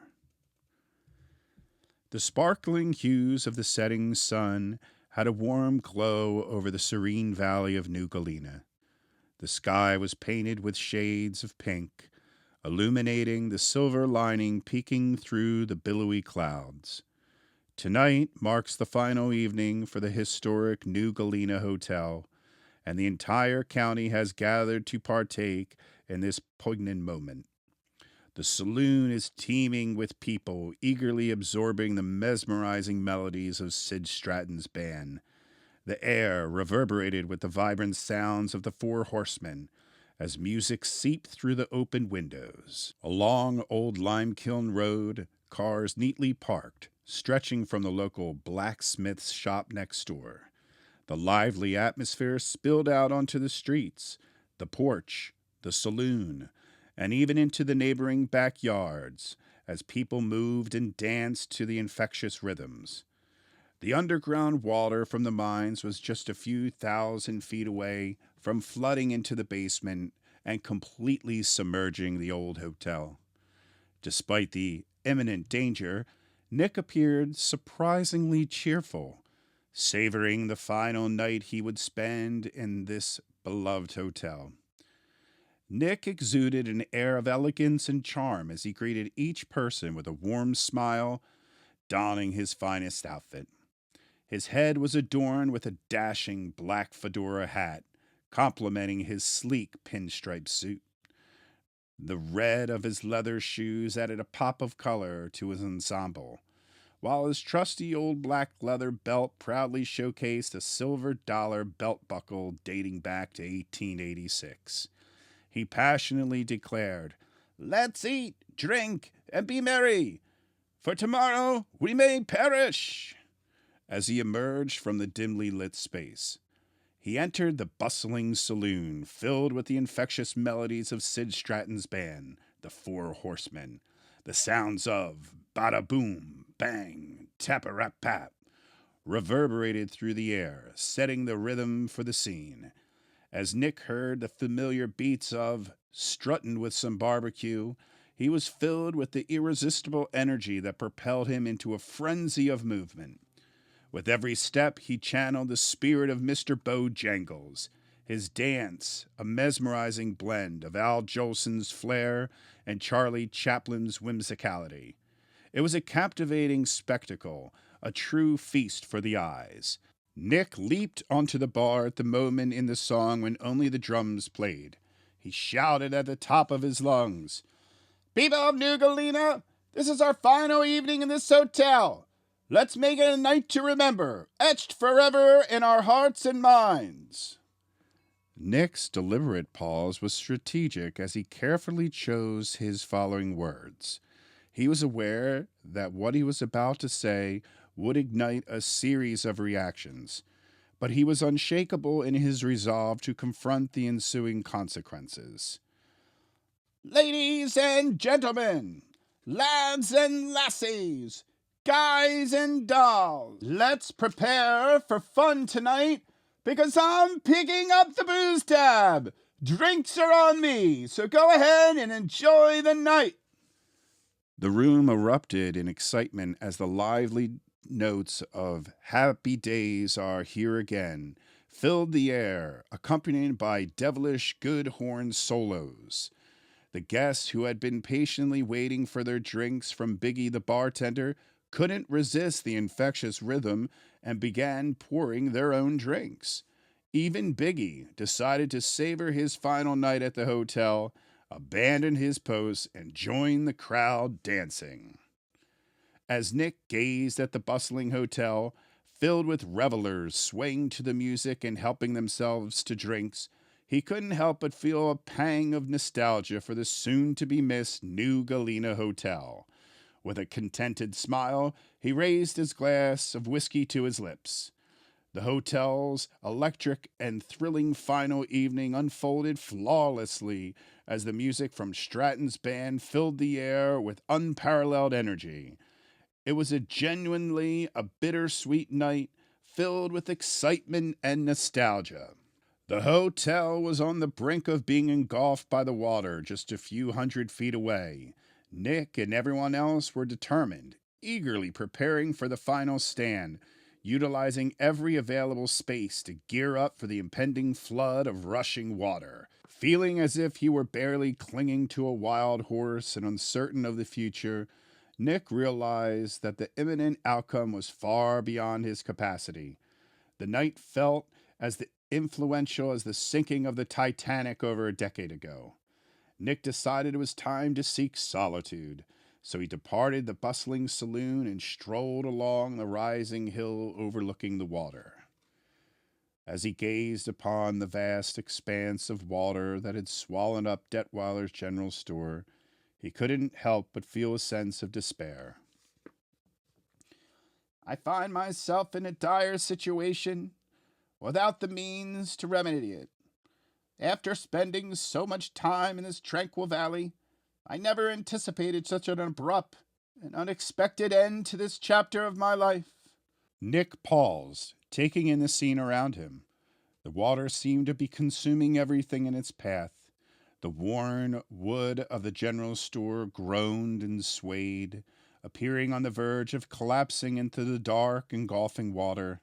The sparkling hues of the setting sun had a warm glow over the serene valley of New Galena. The sky was painted with shades of pink, illuminating the silver lining peeking through the billowy clouds. Tonight marks the final evening for the historic New Galena Hotel, and the entire county has gathered to partake in this poignant moment. The saloon is teeming with people eagerly absorbing the mesmerizing melodies of Sid Stratton's band. The air reverberated with the vibrant sounds of the Four Horsemen as music seeped through the open windows. Along Old Limekiln Road, cars neatly parked, stretching from the local blacksmith's shop next door. The lively atmosphere spilled out onto the streets, the porch, the saloon, and even into the neighboring backyards as people moved and danced to the infectious rhythms. The underground water from the mines was just a few thousand feet away from flooding into the basement and completely submerging the old hotel. Despite the imminent danger, Nick appeared surprisingly cheerful, savoring the final night he would spend in this beloved hotel. Nick exuded an air of elegance and charm as he greeted each person with a warm smile, donning his finest outfit. His head was adorned with a dashing black fedora hat, complementing his sleek pinstripe suit. The red of his leather shoes added a pop of color to his ensemble, while his trusty old black leather belt proudly showcased a silver dollar belt buckle dating back to 1886. He passionately declared, "Let's eat, drink, and be merry, for tomorrow we may perish." As he emerged from the dimly lit space, he entered the bustling saloon filled with the infectious melodies of Sid Stratton's band, the Four Horsemen. The sounds of bada boom, bang, tap-a-rap-pap reverberated through the air, setting the rhythm for the scene. As Nick heard the familiar beats of Struttin' with Some Barbecue, he was filled with the irresistible energy that propelled him into a frenzy of movement. With every step, he channeled the spirit of Mr. Bojangles, his dance a mesmerizing blend of Al Jolson's flair and Charlie Chaplin's whimsicality. It was a captivating spectacle, a true feast for the eyes. Nick leaped onto the bar at the moment in the song when only the drums played. He shouted at the top of his lungs, "People of New Galena, this is our final evening in this hotel. Let's make it a night to remember, etched forever in our hearts and minds." Nick's deliberate pause was strategic as he carefully chose his following words. He was aware that what he was about to say would ignite a series of reactions, but he was unshakable in his resolve to confront the ensuing consequences. "Ladies and gentlemen, lads and lassies, guys and dolls, let's prepare for fun tonight because I'm picking up the booze tab. Drinks are on me, so go ahead and enjoy the night." The room erupted in excitement as the lively notes of "Happy Days Are Here Again" filled the air, accompanied by devilish good horn solos. The guests who had been patiently waiting for their drinks from Biggie the bartender couldn't resist the infectious rhythm and began pouring their own drinks. Even Biggie decided to savor his final night at the hotel, abandoned his post, and joined the crowd dancing. As Nick gazed at the bustling hotel, filled with revelers swaying to the music and helping themselves to drinks, he couldn't help but feel a pang of nostalgia for the soon-to-be-missed New Galena Hotel. With a contented smile, he raised his glass of whiskey to his lips. The hotel's electric and thrilling final evening unfolded flawlessly as the music from Stratton's band filled the air with unparalleled energy. It was genuinely a bittersweet night filled with excitement and nostalgia. The hotel was on the brink of being engulfed by the water just a few hundred feet away. Nick and everyone else were determined, eagerly preparing for the final stand, utilizing every available space to gear up for the impending flood of rushing water. Feeling as if he were barely clinging to a wild horse and uncertain of the future, Nick realized that the imminent outcome was far beyond his capacity. The night felt as influential as the sinking of the Titanic over a decade ago. Nick decided it was time to seek solitude, so he departed the bustling saloon and strolled along the rising hill overlooking the water. As he gazed upon the vast expanse of water that had swallowed up Detweiler's general store, he couldn't help but feel a sense of despair. I find myself in a dire situation without the means to remedy it. After spending so much time in this tranquil valley, I never anticipated such an abrupt and unexpected end to this chapter of my life. Nick paused, taking in the scene around him. The water seemed to be consuming everything in its path. The worn wood of the general store groaned and swayed, appearing on the verge of collapsing into the dark, engulfing water.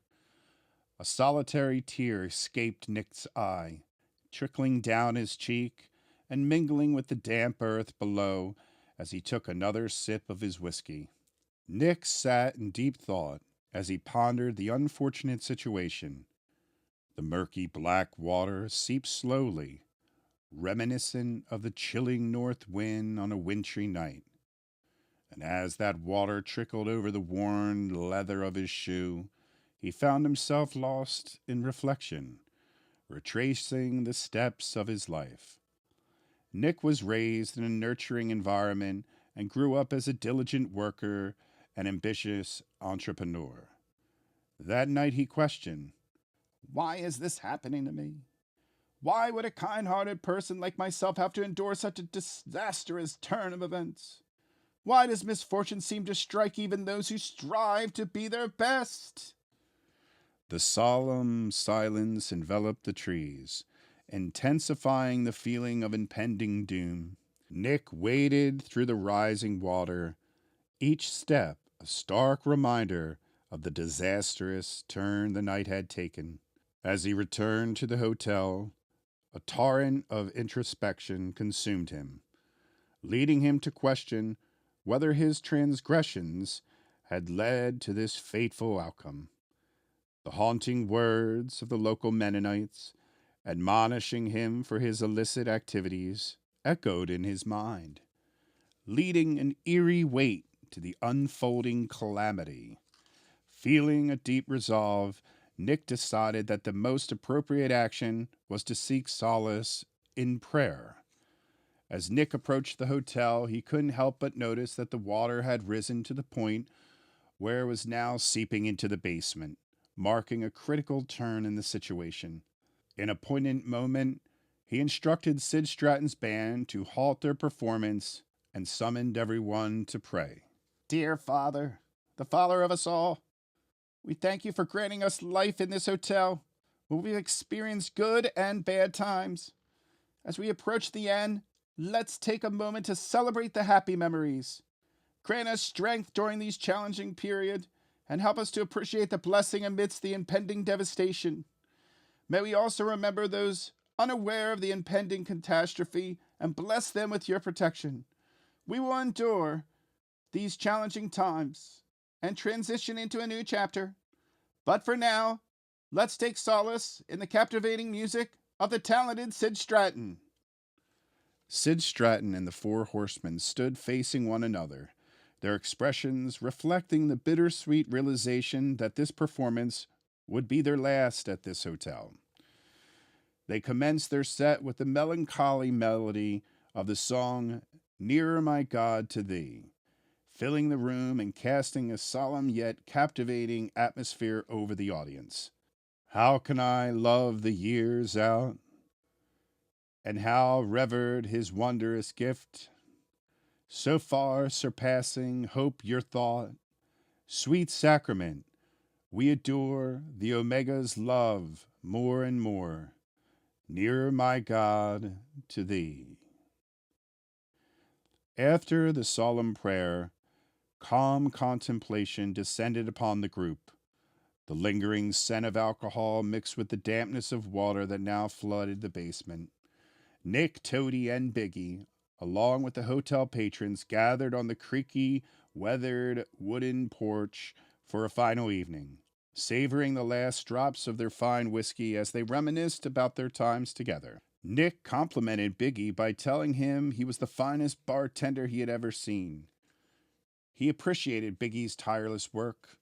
A solitary tear escaped Nick's eye, trickling down his cheek and mingling with the damp earth below as he took another sip of his whiskey. Nick sat in deep thought as he pondered the unfortunate situation. The murky black water seeped slowly, reminiscent of the chilling north wind on a wintry night. And as that water trickled over the worn leather of his shoe, he found himself lost in reflection, retracing the steps of his life. Nick was raised in a nurturing environment and grew up as a diligent worker and ambitious entrepreneur. That night he questioned, why is this happening to me? Why would a kind-hearted person like myself have to endure such a disastrous turn of events? Why does misfortune seem to strike even those who strive to be their best? The solemn silence enveloped the trees, intensifying the feeling of impending doom. Nick waded through the rising water, each step a stark reminder of the disastrous turn the night had taken. As he returned to the hotel, a torrent of introspection consumed him, leading him to question whether his transgressions had led to this fateful outcome. The haunting words of the local Mennonites, admonishing him for his illicit activities, echoed in his mind, leading an eerie weight to the unfolding calamity. Feeling a deep resolve, Nick decided that the most appropriate action was to seek solace in prayer. As Nick approached the hotel, he couldn't help but notice that the water had risen to the point where it was now seeping into the basement, marking a critical turn in the situation. In a poignant moment, he instructed Sid Stratton's band to halt their performance and summoned everyone to pray. Dear Father, the Father of us all, we thank you for granting us life in this hotel, where we've experienced good and bad times. As we approach the end, let's take a moment to celebrate the happy memories. Grant us strength during these challenging periods, and help us to appreciate the blessing amidst the impending devastation. May we also remember those unaware of the impending catastrophe and bless them with your protection. We will endure these challenging times and transition into a new chapter. But for now, let's take solace in the captivating music of the talented Sid Stratton. Sid Stratton and the Four Horsemen stood facing one another, their expressions reflecting the bittersweet realization that this performance would be their last at this hotel. They commenced their set with the melancholy melody of the song Nearer My God to Thee, filling the room and casting a solemn yet captivating atmosphere over the audience. How can I love the years out? And how revered his wondrous gift, so far surpassing hope your thought. Sweet sacrament, we adore the Omega's love more and more. Nearer, my God, to thee. After the solemn prayer, calm contemplation descended upon the group. The lingering scent of alcohol mixed with the dampness of water that now flooded the basement. Nick, Toady, and Biggie, along with the hotel patrons, gathered on the creaky, weathered wooden porch for a final evening. savoring the last drops of their fine whiskey as they reminisced about their times together. Nick complimented Biggie by telling him he was the finest bartender he had ever seen. He appreciated Biggie's tireless work,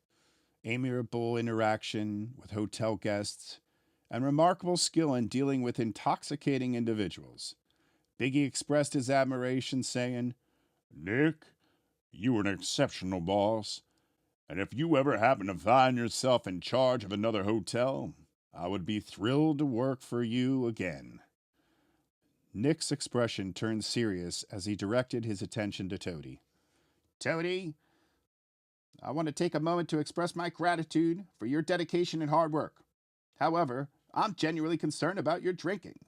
amiable interaction with hotel guests, and remarkable skill in dealing with intoxicating individuals. Biggie expressed his admiration, saying, Nick, you were an exceptional boss, and if you ever happen to find yourself in charge of another hotel, I would be thrilled to work for you again. Nick's expression turned serious as he directed his attention to Toady. Toady, I want to take a moment to express my gratitude for your dedication and hard work. However, I'm genuinely concerned about your drinking.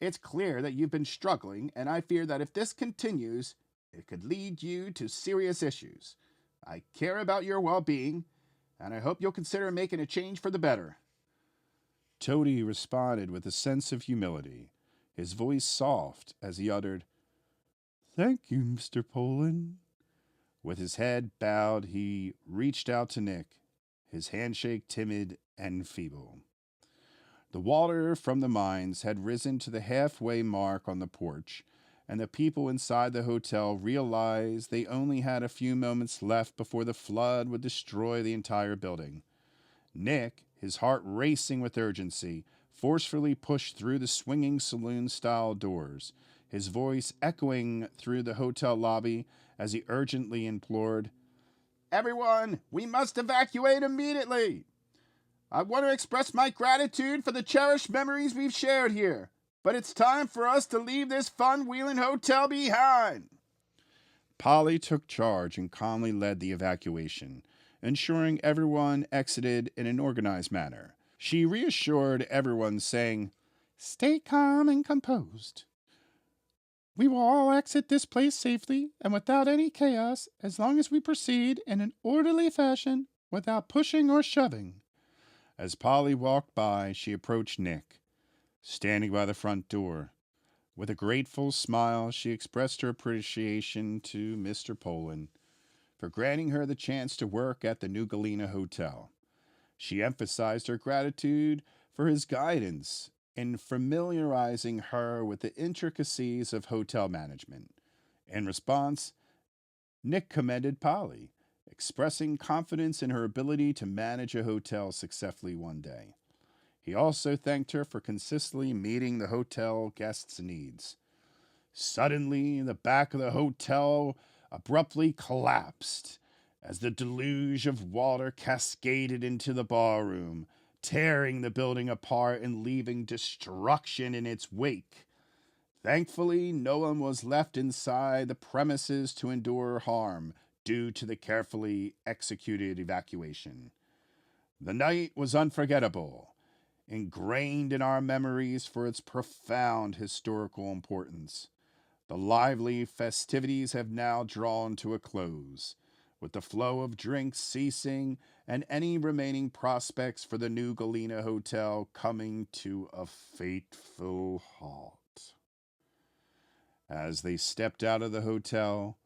It's clear that you've been struggling, and I fear that if this continues, it could lead you to serious issues. I care about your well-being, and I hope you'll consider making a change for the better. Toady responded with a sense of humility, his voice soft as he uttered, Thank you, Mr. Poland. With his head bowed, he reached out to Nick, his handshake timid and feeble. The water from the mines had risen to the halfway mark on the porch, and the people inside the hotel realized they only had a few moments left before the flood would destroy the entire building. Nick, his heart racing with urgency, forcefully pushed through the swinging saloon-style doors, his voice echoing through the hotel lobby as he urgently implored, Everyone, we must evacuate immediately! I want to express my gratitude for the cherished memories we've shared here, but it's time for us to leave this fun-wheeling hotel behind. Polly took charge and calmly led the evacuation, ensuring everyone exited in an organized manner. She reassured everyone, saying, Stay calm and composed. We will all exit this place safely and without any chaos as long as we proceed in an orderly fashion without pushing or shoving. As Polly walked by, she approached Nick, standing by the front door. With a grateful smile, she expressed her appreciation to Mr. Poland for granting her the chance to work at the New Galena Hotel. She emphasized her gratitude for his guidance in familiarizing her with the intricacies of hotel management. In response, Nick commended Polly, expressing confidence in her ability to manage a hotel successfully one day. He also thanked her for consistently meeting the hotel guests' needs. Suddenly, the back of the hotel abruptly collapsed as the deluge of water cascaded into the barroom, tearing the building apart and leaving destruction in its wake. Thankfully, no one was left inside the premises to endure harm due to the carefully executed evacuation. The night was unforgettable, ingrained in our memories for its profound historical importance. The lively festivities have now drawn to a close, with the flow of drinks ceasing and any remaining prospects for the New Galena Hotel coming to a fateful halt. As they stepped out of the hotel,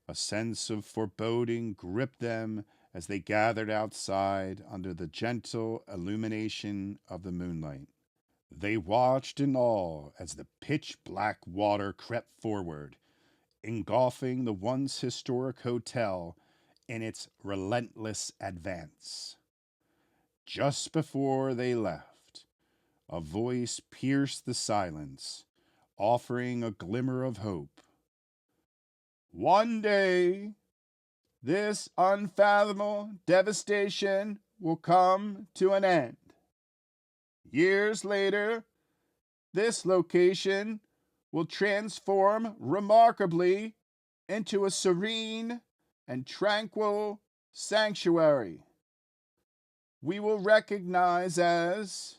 a sense of foreboding gripped them as they gathered outside under the gentle illumination of the moonlight. They watched in awe as the pitch-black water crept forward, engulfing the once historic hotel in its relentless advance. Just before they left, a voice pierced the silence, offering a glimmer of hope. One day, this unfathomable devastation will come to an end. Years later, this location will transform remarkably into a serene and tranquil sanctuary we will recognize as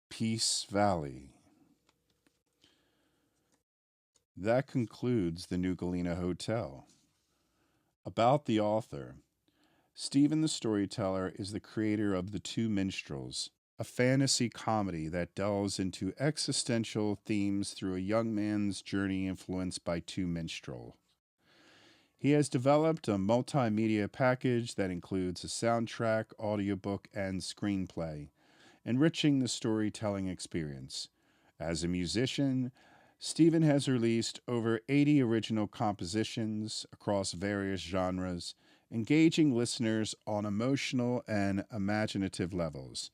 Peace Valley. That concludes the New Galena Hotel. About the author, Stephen the Storyteller is the creator of The Two Minstrels, a fantasy comedy that delves into existential themes through a young man's journey influenced by two minstrels. He has developed a multimedia package that includes a soundtrack, audiobook, and screenplay, enriching the storytelling experience. As a musician, Stephen has released over 80 original compositions across various genres, engaging listeners on emotional and imaginative levels.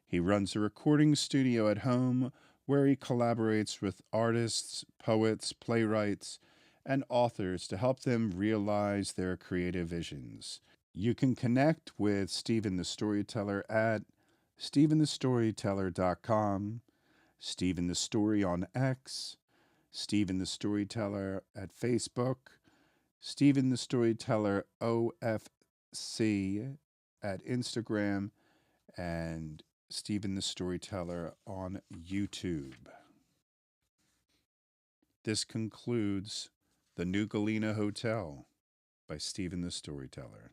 He runs a recording studio at home where he collaborates with artists, poets, playwrights, and authors to help them realize their creative visions. You can connect with Stephen the Storyteller at stephenthestoryteller.com, Stephen the Story on X, Stephen the Storyteller at Facebook, Stephen the Storyteller OFC at Instagram, and Stephen the Storyteller on YouTube. This concludes The New Galena Hotel by Stephen the Storyteller.